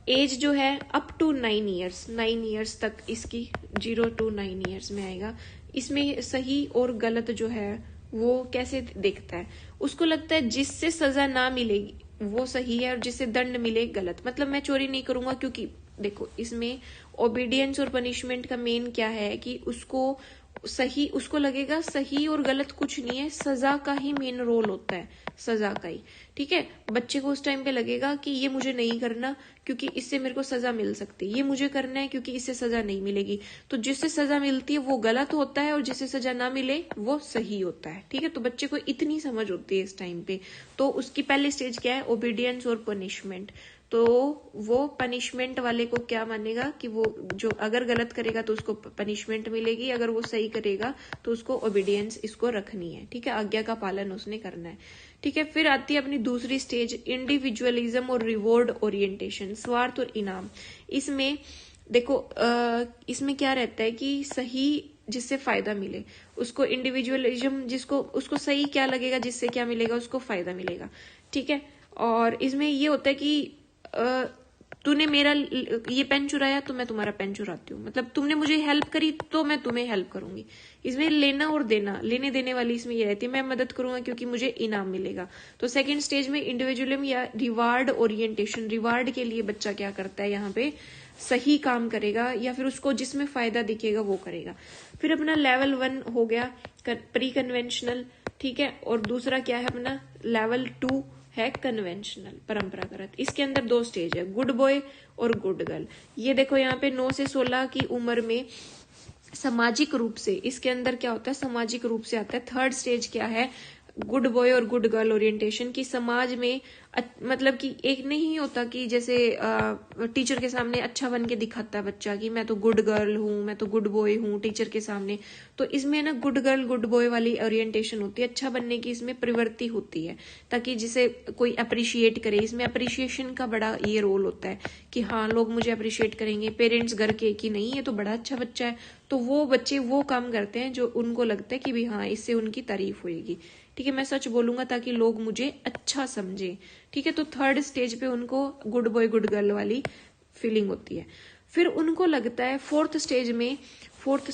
एज जो है अप टू 9 ईयर्स, 9 ईयर्स तक इसकी 0 to 9 ईयर्स में आएगा। इसमें सही और गलत जो है वो कैसे देखता है, उसको लगता है जिससे सजा ना मिलेगी वो सही है और जिससे दंड मिले गलत। मतलब मैं चोरी नहीं करूंगा, क्योंकि देखो इसमें ओबीडियंस और पनिशमेंट का मेन क्या है कि उसको लगेगा सही और गलत कुछ नहीं है, सजा का ही मेन रोल होता है, सजा का ही, ठीक है। बच्चे को उस टाइम पे लगेगा कि ये मुझे नहीं करना क्योंकि इससे मेरे को सजा मिल सकती है, ये मुझे करना है क्योंकि इससे सजा नहीं मिलेगी। तो जिससे सजा मिलती है वो गलत होता है और जिससे सजा ना मिले वो सही होता है, ठीक है। तो बच्चे को इतनी समझ होती है इस टाइम पे। तो उसकी पहली स्टेज क्या है, ओबीडियंस और पनिशमेंट। तो वो पनिशमेंट वाले को क्या मानेगा कि वो जो अगर गलत करेगा तो उसको पनिशमेंट मिलेगी, अगर वो सही करेगा तो उसको ओबीडियंस इसको रखनी है, ठीक है, आज्ञा का पालन उसने करना है, ठीक है। फिर आती है अपनी दूसरी स्टेज, इंडिविजुअलिज्म और रिवॉर्ड ओरिएंटेशन, स्वार्थ और इनाम। इसमें देखो इसमें क्या रहता है कि सही जिससे फायदा मिले उसको इंडिविजुअलिज्म, जिसको उसको सही क्या लगेगा, जिससे क्या मिलेगा उसको फायदा मिलेगा, ठीक है। और इसमें ये होता है कि तूने मेरा ये पेन चुराया तो मैं तुम्हारा पेन चुराती हूँ, मतलब तुमने मुझे हेल्प करी तो मैं तुम्हें हेल्प करूंगी। इसमें लेना और देना, लेने देने वाली इसमें ये रहती है, मैं मदद करूंगा क्योंकि मुझे इनाम मिलेगा। तो सेकंड स्टेज में इंडिविजुअलिज्म या रिवार्ड ओरिएंटेशन, रिवार्ड के लिए बच्चा क्या करता है, यहाँ पे सही काम करेगा या फिर उसको जिसमें फायदा दिखेगा वो करेगा। फिर अपना लेवल 1 हो गया प्री कन्वेंशनल, ठीक है। और दूसरा क्या है अपना लेवल 2 है कन्वेंशनल, परंपरागत। इसके अंदर 2 स्टेज है, गुड बॉय और गुड गर्ल। ये देखो यहाँ पे 9 से 16 की उम्र में सामाजिक रूप से, इसके अंदर क्या होता है, सामाजिक रूप से आता है। थर्ड स्टेज क्या है, गुड बॉय और गुड गर्ल ओरिएंटेशन की, समाज में मतलब कि एक नहीं होता कि जैसे टीचर के सामने अच्छा बन के दिखाता है बच्चा कि मैं तो गुड गर्ल हूँ, मैं तो गुड बॉय हूँ टीचर के सामने। तो इसमें ना गुड गर्ल गुड बॉय वाली ओरिएंटेशन होती है, अच्छा बनने की इसमें प्रवृत्ति होती है ताकि जिसे कोई अप्रिशिएट करे। इसमें अप्रिशिएशन का बड़ा ये रोल होता है कि हाँ लोग मुझे अप्रिशिएट करेंगे, पेरेंट्स घर के कि नहीं ये तो बड़ा अच्छा बच्चा है। तो वो बच्चे वो काम करते हैं जो उनको लगता है कि भी हाँ इससे उनकी तारीफ होगी, ठीक है, मैं सच बोलूंगा ताकि लोग मुझे अच्छा समझे, ठीक है। तो थर्ड स्टेज पे उनको गुड बॉय गुड गर्ल वाली फीलिंग होती है। फिर उनको लगता है फोर्थ स्टेज में, फोर्थ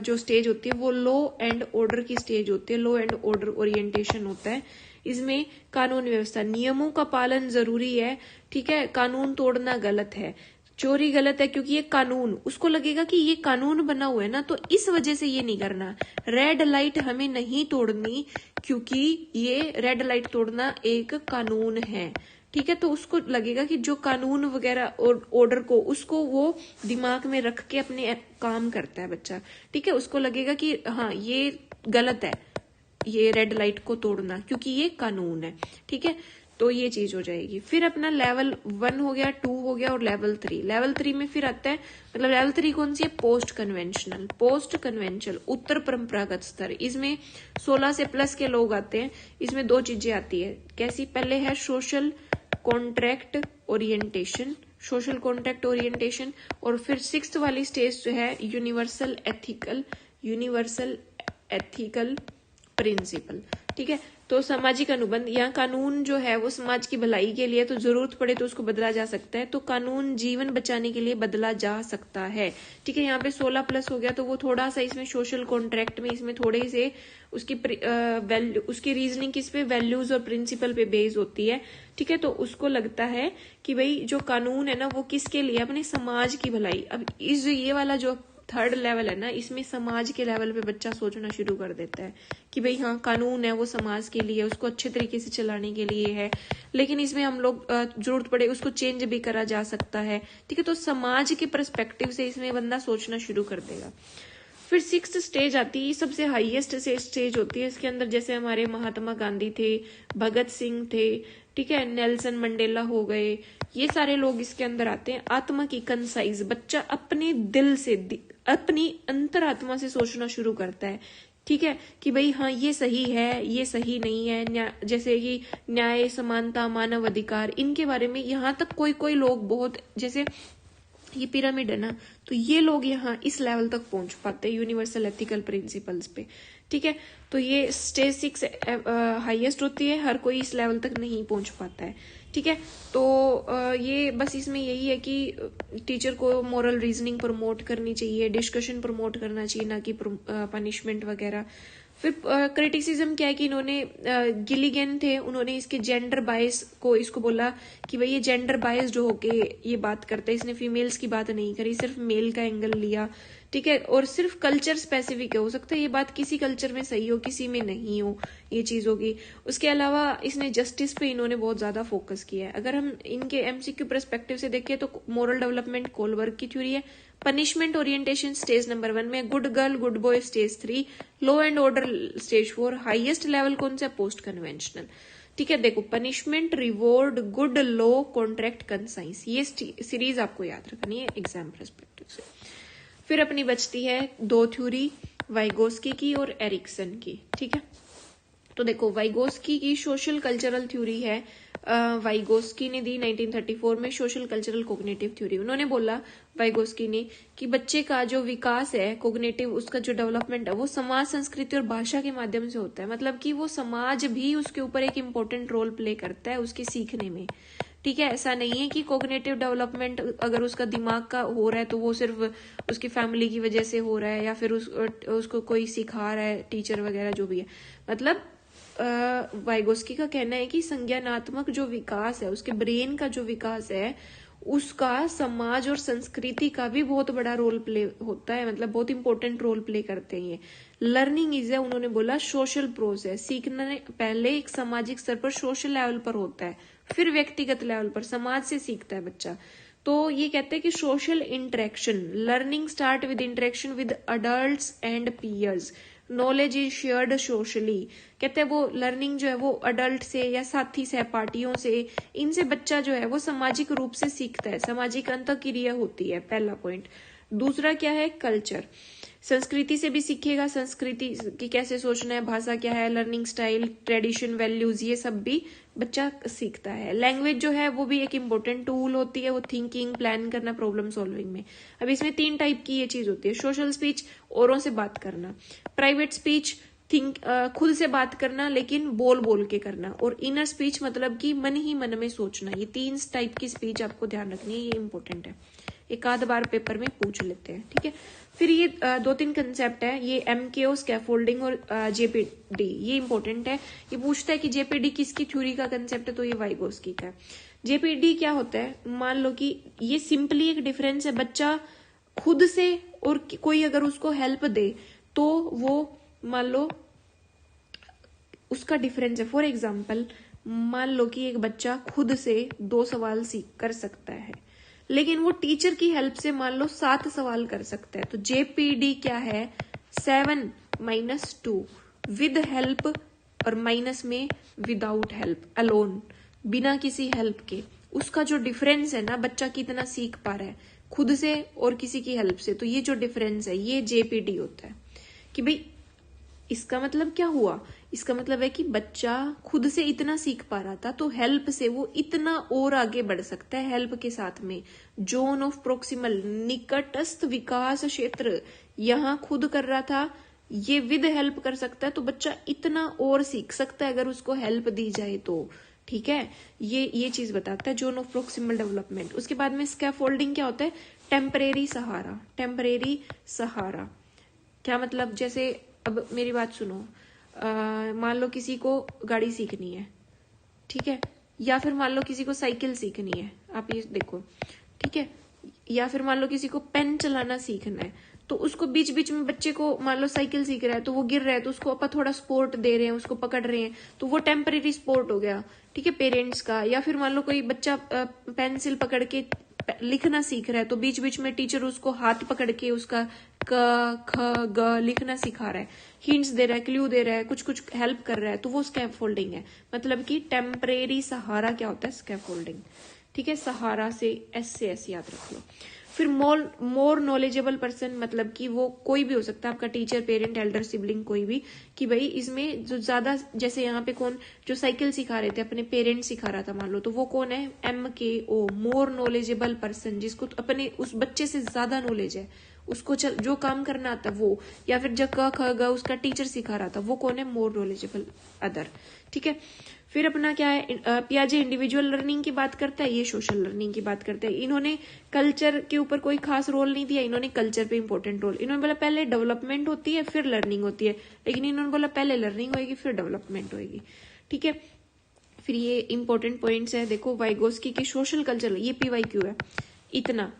जो स्टेज होती है वो लॉ एंड ऑर्डर की स्टेज होती है, लॉ एंड ऑर्डर ओरिएंटेशन होता है। इसमें कानून व्यवस्था, नियमों का पालन जरूरी है, ठीक है, कानून तोड़ना गलत है, चोरी गलत है क्योंकि ये कानून, उसको लगेगा कि ये कानून बना हुआ है ना तो इस वजह से ये नहीं करना। रेड लाइट हमें नहीं तोड़नी क्योंकि ये रेड लाइट तोड़ना एक कानून है, ठीक है। तो उसको लगेगा कि जो कानून वगैरह और ऑर्डर को उसको वो दिमाग में रख के अपने काम करता है बच्चा, ठीक है। उसको लगेगा कि हाँ ये गलत है, ये रेड लाइट को तोड़ना क्योंकि ये कानून है, ठीक है। तो ये चीज हो जाएगी। फिर अपना लेवल 1 हो गया, 2 हो गया और लेवल 3। लेवल 3 में फिर आता है, मतलब लेवल 3 कौन सी है? Post conventional. पोस्ट कन्वेंशनल उत्तर परंपरागत स्तर, इसमें 16 से प्लस के लोग आते हैं। इसमें 2 चीजें आती है, कैसी? पहले है social contract orientation, social contract orientation. और फिर 6th वाली स्टेज जो है यूनिवर्सल एथिकल प्रिंसिपल। ठीक है, तो सामाजिक अनुबंध, यहाँ कानून जो है वो समाज की भलाई के लिए, तो जरूरत पड़े तो उसको बदला जा सकता है। तो कानून जीवन बचाने के लिए बदला जा सकता है। ठीक है, यहाँ पे 16 प्लस हो गया, तो वो थोड़ा सा इसमें सोशल कॉन्ट्रैक्ट में इसमें थोड़े से उसकी वैल्यू, उसकी रीजनिंग किस पे? वैल्यूज और प्रिंसिपल पे बेस होती है। ठीक है, तो उसको लगता है कि भाई जो कानून है ना वो किसके लिए? अपने समाज की भलाई। अब इस ये वाला जो 3rd लेवल है ना, इसमें समाज के लेवल पे बच्चा सोचना शुरू कर देता है कि भाई हाँ कानून है वो समाज के लिए, उसको अच्छे तरीके से चलाने के लिए है, लेकिन इसमें हम लोग जरूरत पड़े उसको चेंज भी करा जा सकता है। ठीक है, तो समाज के पर्सपेक्टिव से इसमें बंदा सोचना शुरू कर देगा। फिर 6th स्टेज आती है, सबसे हाईएस्ट स्टेज होती है। इसके अंदर जैसे हमारे महात्मा गांधी थे, भगत सिंह थे, ठीक है, नेल्सन मंडेला हो गए, ये सारे लोग इसके अंदर आते हैं। आत्मा की कंसाइज, बच्चा अपने दिल से, अपनी अंतरात्मा से सोचना शुरू करता है। ठीक है, कि भाई हाँ ये सही है, ये सही नहीं है। जैसे कि न्याय, समानता, मानव अधिकार, इनके बारे में यहाँ तक कोई कोई लोग बहुत, जैसे ये पिरामिड है ना, तो ये लोग यहाँ इस लेवल तक पहुंच पाते हैं यूनिवर्सल एथिकल प्रिंसिपल्स पे। ठीक है, तो ये स्टेज 6 हाईएस्ट होती है, हर कोई इस लेवल तक नहीं पहुंच पाता है। ठीक है, तो ये बस इसमें यही है कि टीचर को मोरल रीजनिंग प्रमोट करनी चाहिए, डिस्कशन प्रमोट करना चाहिए, ना कि पनिशमेंट वगैरह। फिर क्रिटिसिज्म क्या है कि इन्होंने गिलिगन थे, उन्होंने इसके जेंडर बायस को इसको बोला कि भाई ये जेंडर बायस जो होके ये बात करता है, इसने फीमेल्स की बात नहीं करी, सिर्फ मेल का एंगल लिया। ठीक है, और सिर्फ कल्चर स्पेसिफिक है, हो सकता है ये बात किसी कल्चर में सही हो, किसी में नहीं हो, ये चीज होगी। उसके अलावा इसने जस्टिस पे इन्होंने बहुत ज्यादा फोकस किया है। अगर हम इनके एमसीक्यू पर्सपेक्टिव से देखें तो मोरल डेवलपमेंट कोलबर्ग की थ्योरी है। पनिशमेंट ओरिएंटेशन स्टेज नंबर 1 में, good girl good boy stage 3, law and order stage 4, highest level कौन सा? Post conventional. ठीक है, देखो punishment, reward, good, law, contract, conscience, ये सीरीज आपको याद रखनी है एग्जाम पर्सपेक्टिव से। फिर अपनी बचती है 2 थ्योरी, वाइगोस्की की और एरिक्सन की। ठीक है, तो देखो वाइगोस्की की सोशल कल्चरल थ्योरी है, वाइगोस्की ने दी 1934 में, सोशल कल्चरल कोग्निटिव थ्योरी। उन्होंने बोला वाइगोस्की ने कि बच्चे का जो विकास है कोग्निटिव, उसका जो डेवलपमेंट है वो समाज, संस्कृति और भाषा के माध्यम से होता है। मतलब कि वो समाज भी उसके ऊपर एक इम्पोर्टेंट रोल प्ले करता है उसके सीखने में। ठीक है, ऐसा नहीं है कि कोग्निटिव डेवलपमेंट अगर उसका दिमाग का हो रहा है तो वो सिर्फ उसकी फैमिली की वजह से हो रहा है, या फिर उसको कोई सिखा रहा है, टीचर वगैरह जो भी है। मतलब वाइगोस्की का कहना है कि संज्ञानात्मक जो विकास है, उसके ब्रेन का जो विकास है, उसका समाज और संस्कृति का भी बहुत बड़ा रोल प्ले होता है, मतलब बहुत इंपॉर्टेंट रोल प्ले करते हैं ये। लर्निंग इज है, उन्होंने बोला सोशल प्रोसेस, सीखना पहले एक सामाजिक स्तर पर सोशल लेवल पर होता है, फिर व्यक्तिगत लेवल पर समाज से सीखता है बच्चा। तो ये कहते हैं कि social interaction, learning start with interaction with adults and peers, knowledge is shared socially. कहते हैं वो लर्निंग जो है वो अडल्ट से या साथी सहपाठियों से, इनसे बच्चा जो है वो सामाजिक रूप से सीखता है, सामाजिक अंतःक्रिया होती है, पहला पॉइंट। दूसरा क्या है? कल्चर, संस्कृति से भी सीखेगा, संस्कृति की कैसे सोचना है, भाषा क्या है, लर्निंग स्टाइल, ट्रेडिशन, वैल्यूज, ये सब भी बच्चा सीखता है। लैंग्वेज जो है वो भी एक इम्पोर्टेंट टूल होती है, वो थिंकिंग, प्लान करना, प्रॉब्लम सॉल्विंग में। अब इसमें 3 टाइप की ये चीज होती है, सोशल स्पीच, औरों से बात करना, प्राइवेट स्पीच, खुद से बात करना लेकिन बोल बोल के करना, और इनर स्पीच मतलब कि मन ही मन में सोचना। ये 3 टाइप की स्पीच आपको ध्यान रखनी है, ये इंपॉर्टेंट है, एक आध बार पेपर में पूछ लेते हैं। ठीक है, फिर ये 2-3 कंसेप्ट है, ये MKO, स्कैफोल्डिंग और JPD, ये इंपॉर्टेंट है। ये पूछता है कि JPD किसकी थ्योरी का कंसेप्ट है, तो ये वाइगोस्की का है। JPD क्या होता है? मान लो कि ये सिंपली एक डिफरेंस है, बच्चा खुद से और कोई अगर उसको हेल्प दे तो वो मान लो उसका डिफरेंस है। फॉर एग्जाम्पल मान लो कि एक बच्चा खुद से 2 सवाल सीख कर सकता है, लेकिन वो टीचर की हेल्प से मान लो 7 सवाल कर सकता है, तो JPD क्या है? 7 - 2 विद हेल्प और माइनस में विदाउट हेल्प, अलोन। बिना किसी हेल्प के, उसका जो डिफरेंस है ना, बच्चा कितना सीख पा रहा है खुद से और किसी की हेल्प से, तो ये जो डिफरेंस है ये जेपीडी होता है। कि भाई इसका मतलब क्या हुआ, इसका मतलब है कि बच्चा खुद से इतना सीख पा रहा था तो हेल्प से वो इतना और आगे बढ़ सकता है। हेल्प के साथ में जोन ऑफ प्रोक्सिमल, निकटस्थ विकास क्षेत्र, यहां खुद कर रहा था, ये विद हेल्प कर सकता है, तो बच्चा इतना और सीख सकता है अगर उसको हेल्प दी जाए तो। ठीक है, ये चीज बताता है जोन ऑफ प्रोक्सिमल डेवलपमेंट। उसके बाद में स्कैफोल्डिंग क्या होता है, टेम्परेरी सहारा। टेम्परेरी सहारा क्या मतलब, जैसे अब मेरी बात सुनो, मान लो किसी को गाड़ी सीखनी है, ठीक है, या फिर मान लो किसी को साइकिल सीखनी है, आप ये देखो, ठीक है, या फिर मान लो किसी को पेन चलाना सीखना है, तो उसको बीच बीच में बच्चे को, मान लो साइकिल सीख रहा है तो वो गिर रहा है, तो उसको अपन थोड़ा सपोर्ट दे रहे हैं, उसको पकड़ रहे हैं, तो वो टेम्परेरी सपोर्ट हो गया, ठीक है, पेरेंट्स का। या फिर मान लो कोई बच्चा पेंसिल पकड़ के लिखना सीख रहा है, तो बीच बीच में टीचर उसको हाथ पकड़ के उसका क ख ग लिखना सिखा रहा है, हिंट्स दे रहा है, क्लू दे रहा है, कुछ कुछ हेल्प कर रहा है, तो वो स्कैफोल्डिंग है। मतलब कि टेम्परेरी सहारा क्या होता है, स्कैफोल्डिंग। ठीक है, सहारा से एस याद रख लो। फिर मोर नॉलेजेबल पर्सन, मतलब कि वो कोई भी हो सकता है, आपका टीचर, पेरेंट, एल्डर, सिबलिंग, कोई भी, कि भाई इसमें जो ज्यादा, जैसे यहाँ पे कौन जो साइकिल सिखा रहे थे अपने पेरेंट सिखा रहा था मान लो, तो वो कौन है, MKO, मोर नॉलेजेबल पर्सन, जिसको अपने उस बच्चे से ज्यादा नॉलेज है, उसको जो काम करना आता है वो, या फिर जब क ख ग उसका टीचर सिखा रहा था, वो कौन है, मोर नॉलेजेबल अदर। ठीक है, फिर अपना क्या है, पियाजे इंडिविजुअल लर्निंग की बात करता है, ये सोशल लर्निंग की बात करते हैं। इन्होंने कल्चर के ऊपर कोई खास रोल नहीं दिया, इन्होंने कल्चर पे इंपॉर्टेंट रोल, इन्होंने बोला पहले डेवलपमेंट होती है फिर लर्निंग होती है, लेकिन इन्होंने बोला पहले लर्निंग होगी फिर डेवलपमेंट होगी। ठीक है, फिर ये इंपॉर्टेंट पॉइंट्स है, देखो वाइगोस्की की सोशल कल्चरल, ये PYQ है इतना,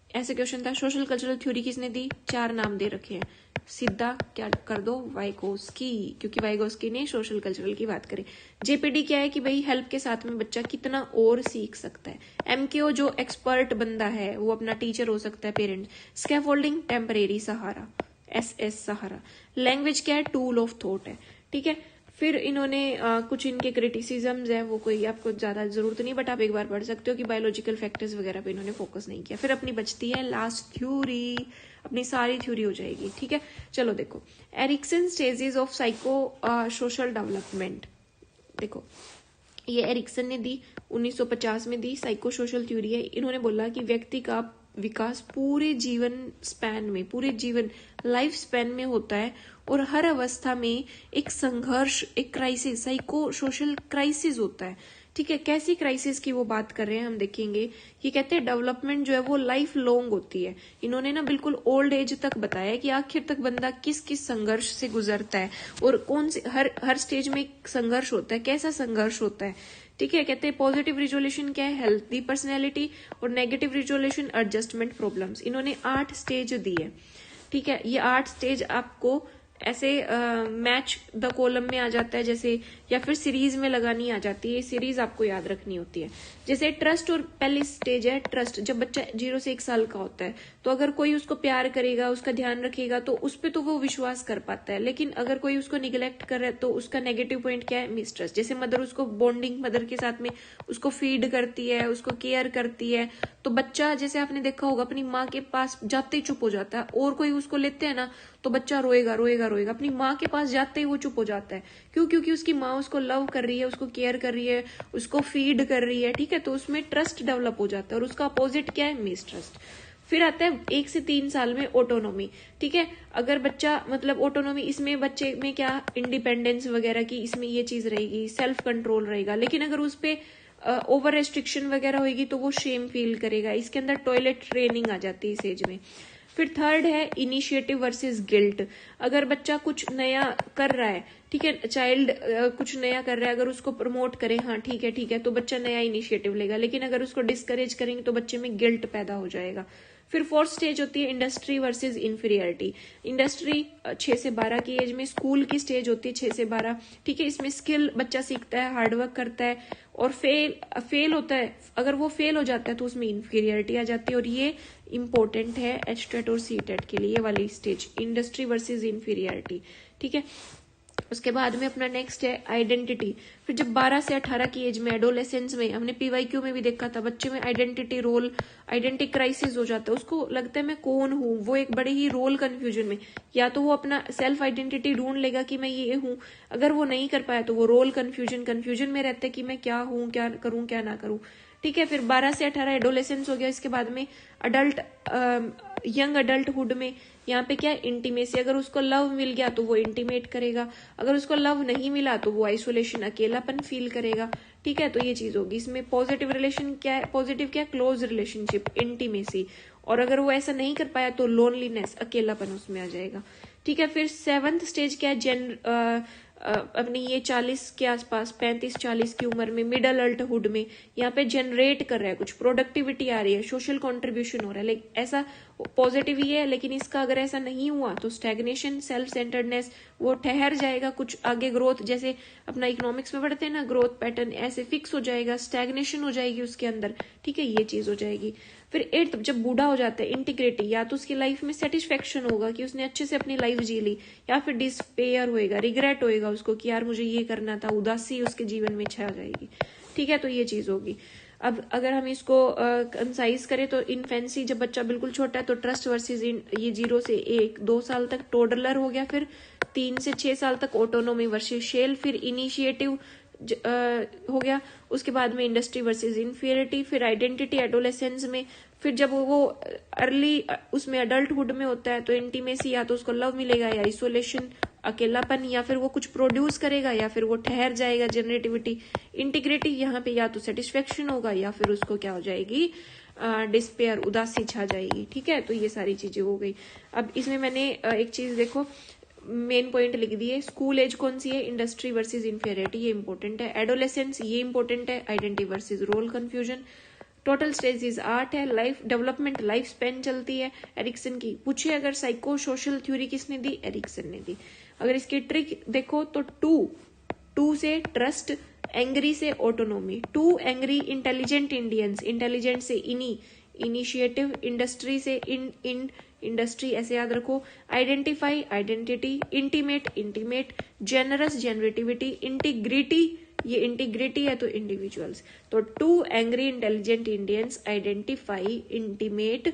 ऐसे क्वेश्चन था, सोशल कल्चरल थ्योरी किसने दी, 4 नाम दे रखे हैं, सीधा क्या कर दो, वाइगोस्की, क्योंकि वाइगोस्की ने सोशल कल्चरल की बात करी। जेपीडी क्या है कि भाई हेल्प के साथ में बच्चा कितना और सीख सकता है। MKO जो एक्सपर्ट बंदा है, वो अपना टीचर हो सकता है, पेरेंट। स्कैफोल्डिंग टेम्परेरी सहारा, SS सहारा। लैंग्वेज क्या है, टूल ऑफ थॉट है। ठीक है, फिर इन्होंने कुछ इनके क्रिटिसिज्म्स है, वो कोई आपको ज्यादा जरूरत नहीं, बट आप एक बार पढ़ सकते हो कि बायोलॉजिकल फैक्टर्स वगैरह पे इन्होंने फोकस नहीं किया। फिर अपनी बचती है लास्ट थ्योरी, अपनी सारी थ्योरी हो जाएगी। ठीक है, चलो देखो, Erikson stages of psycho social development, देखो ये एरिक्सन ने दी, 1950 में दी, साइको सोशल थ्योरी है। इन्होंने बोला कि व्यक्ति का विकास पूरे जीवन स्पैन में, पूरे जीवन लाइफ स्पैन में होता है, और हर अवस्था में एक संघर्ष, एक क्राइसिस, साइको सोशल क्राइसिस होता है। ठीक है, कैसी क्राइसिस की वो बात कर रहे हैं हम देखेंगे। ये कहते हैं डेवलपमेंट जो है वो लाइफ लॉन्ग होती है। इन्होंने ना बिल्कुल ओल्ड एज तक बताया कि आखिर तक बंदा किस किस संघर्ष से गुजरता है, और कौन से हर स्टेज में संघर्ष होता है, कैसा संघर्ष होता है। ठीक है, कहते हैं पॉजिटिव रिजोल्यूशन क्या है, हेल्थी पर्सनैलिटी, और नेगेटिव रिजोल्यूशन एडजस्टमेंट प्रॉब्लम्स। इन्होंने 8 स्टेज दी है। ठीक है, ये 8 स्टेज आपको ऐसे मैच द कॉलम में आ जाता है जैसे, या फिर सीरीज में लगानी आ जाती है, ये सीरीज आपको याद रखनी होती है। जैसे ट्रस्ट, और पहली स्टेज है ट्रस्ट, जब बच्चा 0 से 1 साल का होता है, तो अगर कोई उसको प्यार करेगा, उसका ध्यान रखेगा, तो उस पर तो वो विश्वास कर पाता है। लेकिन अगर कोई उसको निगलेक्ट कर रहा है, तो उसका नेगेटिव पॉइंट क्या है, मिसट्रस्ट। जैसे मदर उसको बॉन्डिंग, मदर के साथ में उसको फीड करती है, उसको केयर करती है, तो बच्चा, जैसे आपने देखा होगा, अपनी माँ के पास जाते ही चुप हो जाता है, और कोई उसको लेते हैं ना तो बच्चा रोएगा रोएगा रोएगा, अपनी माँ के पास जाते ही वो चुप हो जाता है। क्यों? क्योंकि उसकी माँ उसको लव कर रही है, उसको केयर कर रही है, उसको फीड कर रही है। ठीक है, तो उसमें ट्रस्ट डेवलप हो जाता है, और उसका अपोजिट क्या है, मिसट्रस्ट। फिर आता है 1 से 3 साल में ऑटोनॉमी। ठीक है, अगर बच्चा, मतलब ऑटोनॉमी, इसमें बच्चे में क्या, इंडिपेंडेंस वगैरह की इसमें ये चीज रहेगी, सेल्फ कंट्रोल रहेगा। लेकिन अगर उस पर ओवर रेस्ट्रिक्शन वगैरह होगी तो वो शेम फील करेगा। इसके अंदर टॉयलेट ट्रेनिंग आ जाती है इस एज में। फिर थर्ड है इनिशिएटिव वर्सेस गिल्ट। अगर बच्चा कुछ नया कर रहा है, ठीक है, चाइल्ड कुछ नया कर रहा है, अगर उसको प्रमोट करें, हाँ ठीक है, तो बच्चा नया इनिशिएटिव लेगा। लेकिन अगर उसको डिस्करेज करेंगे तो बच्चे में गिल्ट पैदा हो जाएगा। फिर 4th स्टेज होती है इंडस्ट्री वर्सेस इंफीरियरिटी। इंडस्ट्री 6 से 12 की एज में, स्कूल की स्टेज होती है 6 से 12। ठीक है, इसमें स्किल बच्चा सीखता है, हार्डवर्क करता है, और फेल होता है। अगर वो फेल हो जाता है तो उसमें इंफीरियरिटी आ जाती है, और ये इंपॉर्टेंट है HTET और CTET के लिए, ये वाली स्टेज, इंडस्ट्री वर्सेस इंफीरियरिटी। ठीक है, उसके बाद में अपना नेक्स्ट है आइडेंटिटी। फिर जब 12 से 18 की एज में एडोलेसेंस में हमने पीवाईक्यू में भी देखा था, बच्चे में आइडेंटिटी रोल आइडेंटिटी क्राइसिस हो जाता है, उसको लगता है मैं कौन हूँ, वो एक बड़े ही रोल कंफ्यूजन में, या तो वो अपना सेल्फ आइडेंटिटी ढूंढ लेगा कि मैं ये हूँ, अगर वो नहीं कर पाया तो वो रोल कंफ्यूजन में रहता है कि मैं क्या हूँ, क्या करूँ क्या ना करूँ। ठीक है, फिर 12 से 18 एडोलेसेंस हो गया। इसके बाद में अडल्ट यंग अडल्टहुड में यहाँ पे क्या इंटीमेसी, अगर उसको लव मिल गया तो वो इंटीमेट करेगा, अगर उसको लव नहीं मिला तो वो आइसोलेशन अकेलापन फील करेगा। ठीक है, तो ये चीज होगी। इसमें पॉजिटिव रिलेशन क्या है, पॉजिटिव क्या, क्लोज रिलेशनशिप, इंटीमेसी, और अगर वो ऐसा नहीं कर पाया तो लोनलीनेस, अकेलापन उसमें आ जाएगा। ठीक है, फिर 7th स्टेज क्या है, अपनी ये 40 के आसपास 35-40 की उम्र में मिडल अडल्टहुड में यहाँ पे जनरेट कर रहा है, कुछ प्रोडक्टिविटी आ रही है, सोशल कंट्रीब्यूशन हो रहा है, लेकिन ऐसा पॉजिटिव ही है। लेकिन इसका अगर ऐसा नहीं हुआ तो स्टैग्नेशन, सेल्फ सेंटर्डनेस, वो ठहर जाएगा, कुछ आगे ग्रोथ, जैसे अपना इकोनॉमिक्स में पढ़ते हैं ना, ग्रोथ पैटर्न ऐसे फिक्स हो जाएगा, स्टैग्नेशन हो जाएगी उसके अंदर। ठीक है, ये चीज हो जाएगी। फिर 8th जब बूढ़ा हो जाता है, इंटीग्रिटी, या तो उसकी लाइफ में सेटिस्फेक्शन होगा कि उसने अच्छे से अपनी लाइफ जी ली, या फिर डिस्पेयर होएगा, रिग्रेट होएगा उसको कि यार मुझे ये करना था, उदासी उसके जीवन में छा जाएगी। ठीक है, तो ये चीज होगी। अब अगर हम इसको कंसाइज करें तो इन्फेंसी, जब बच्चा बिल्कुल छोटा है तो ट्रस्ट वर्सेस ये 0 से 1-2 साल तक टोडलर हो गया, फिर 3 से 6 साल तक ऑटोनोमी वर्सेस शेल, फिर इनिशिएटिव हो गया, उसके बाद में इंडस्ट्री वर्सेस इंफीरियरिटी, फिर आइडेंटिटी एडोलेसेंस में, फिर जब वो अर्ली उसमें अडल्टहुड में होता है तो इंटीमेसी, या तो उसको लव मिलेगा या आइसोलेशन, अकेलापन, या फिर वो कुछ प्रोड्यूस करेगा या फिर वो ठहर जाएगा, जनरेटिविटी। इंटीग्रिटी यहाँ पे या तो सेटिस्फेक्शन होगा या फिर उसको क्या हो जाएगी, डिस्पेयर, उदासी छा जाएगी। ठीक है, तो ये सारी चीजें हो गई। अब इसमें मैंने एक चीज देखो, मेन पॉइंट लिख दिए। स्कूल एज कौन सी है, इंडस्ट्री वर्सेस इंफीरियरिटी, ये इंपॉर्टेंट है। एडोलेसेंस, ये इंपॉर्टेंट है, identity versus role confusion. Total stages 8 है। लाइफ डेवलपमेंट, लाइफ स्पेन चलती है एरिक्सन की। पूछे अगर साइको सोशल थ्योरी किसने दी, एरिक्सन ने दी। अगर इसकी ट्रिक देखो तो 2 से ट्रस्ट, एंग्री से autonomy, 2 angry intelligent Indians, intelligent से इनिशिएटिव, इंडस्ट्री से इंडस्ट्री, ऐसे याद रखो। Identify, identity, intimate, generous, generativity, integrity, ये इंटीग्रिटी है तो इंडिविजुअल्स। तो 2 angry intelligent Indians, identify, intimate,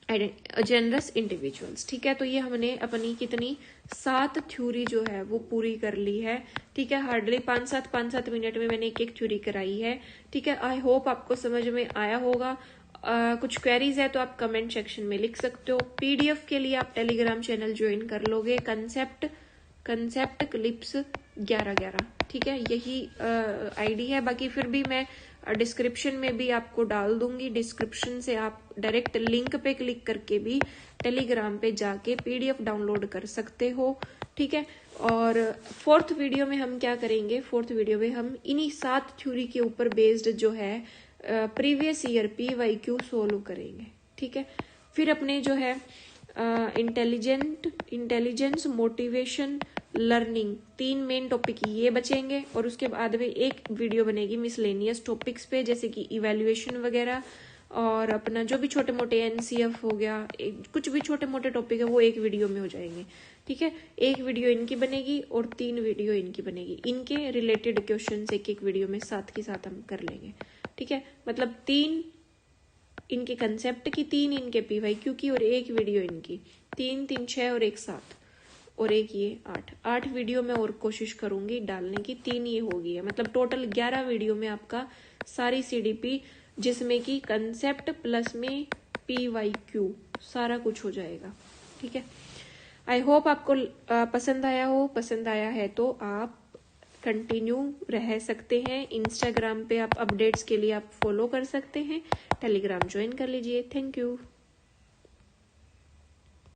generous, individuals. ठीक है, तो ये हमने अपनी कितनी 7 थ्योरी जो है वो पूरी कर ली है। ठीक है, हार्डली 5-7 मिनट में मैंने एक थ्योरी कराई है। ठीक है, आई होप आपको समझ में आया होगा। कुछ क्वेरीज है तो आप कमेंट सेक्शन में लिख सकते हो। पीडीएफ के लिए आप टेलीग्राम चैनल ज्वाइन कर लोगे, कंसेप्ट क्लिप्स 1111। ठीक है, यही आईडी है। बाकी फिर भी मैं डिस्क्रिप्शन में भी आपको डाल दूंगी, डिस्क्रिप्शन से आप डायरेक्ट लिंक पे क्लिक करके भी टेलीग्राम पे जाके पीडीएफ डाउनलोड कर सकते हो। ठीक है, और 4th वीडियो में हम क्या करेंगे, 4th वीडियो में हम इन्हीं 7 थ्योरी के ऊपर बेस्ड जो है प्रीवियस ईयर पीवाईक्यू सोल्व करेंगे। ठीक है, फिर अपने जो है intelligence, motivation, learning, 3 main topic ये बचेंगे, और उसके बाद में एक वीडियो बनेगी मिसलेनियस टॉपिक्स पे, जैसे कि इवैल्यूएशन वगैरह, और अपना जो भी छोटे मोटे एनसीएफ हो गया, कुछ भी छोटे मोटे टॉपिक है वो एक वीडियो में हो जाएंगे। ठीक है, एक वीडियो इनकी बनेगी और 3 वीडियो इनकी बनेगी। इनके रिलेटेड क्वेश्चन एक वीडियो में साथ के साथ हम कर लेंगे। ठीक है, मतलब 3 इनके कंसेप्ट की, 3 इनके पीवाईक्यू की, और एक वीडियो इनकी, 3 6 और एक 7 और एक ये 8 वीडियो में और कोशिश करूंगी डालने की। 3 ये होगी है, मतलब टोटल 11 वीडियो में आपका सारी सीडीपी, जिसमें कि कंसेप्ट प्लस में पीवाईक्यू सारा कुछ हो जाएगा। ठीक है, आई होप आपको पसंद आया हो। पसंद आया है तो आप कंटिन्यू रह सकते हैं। इंस्टाग्राम पे आप अपडेट्स के लिए आप फॉलो कर सकते हैं, टेलीग्राम ज्वाइन कर लीजिए। Thank you.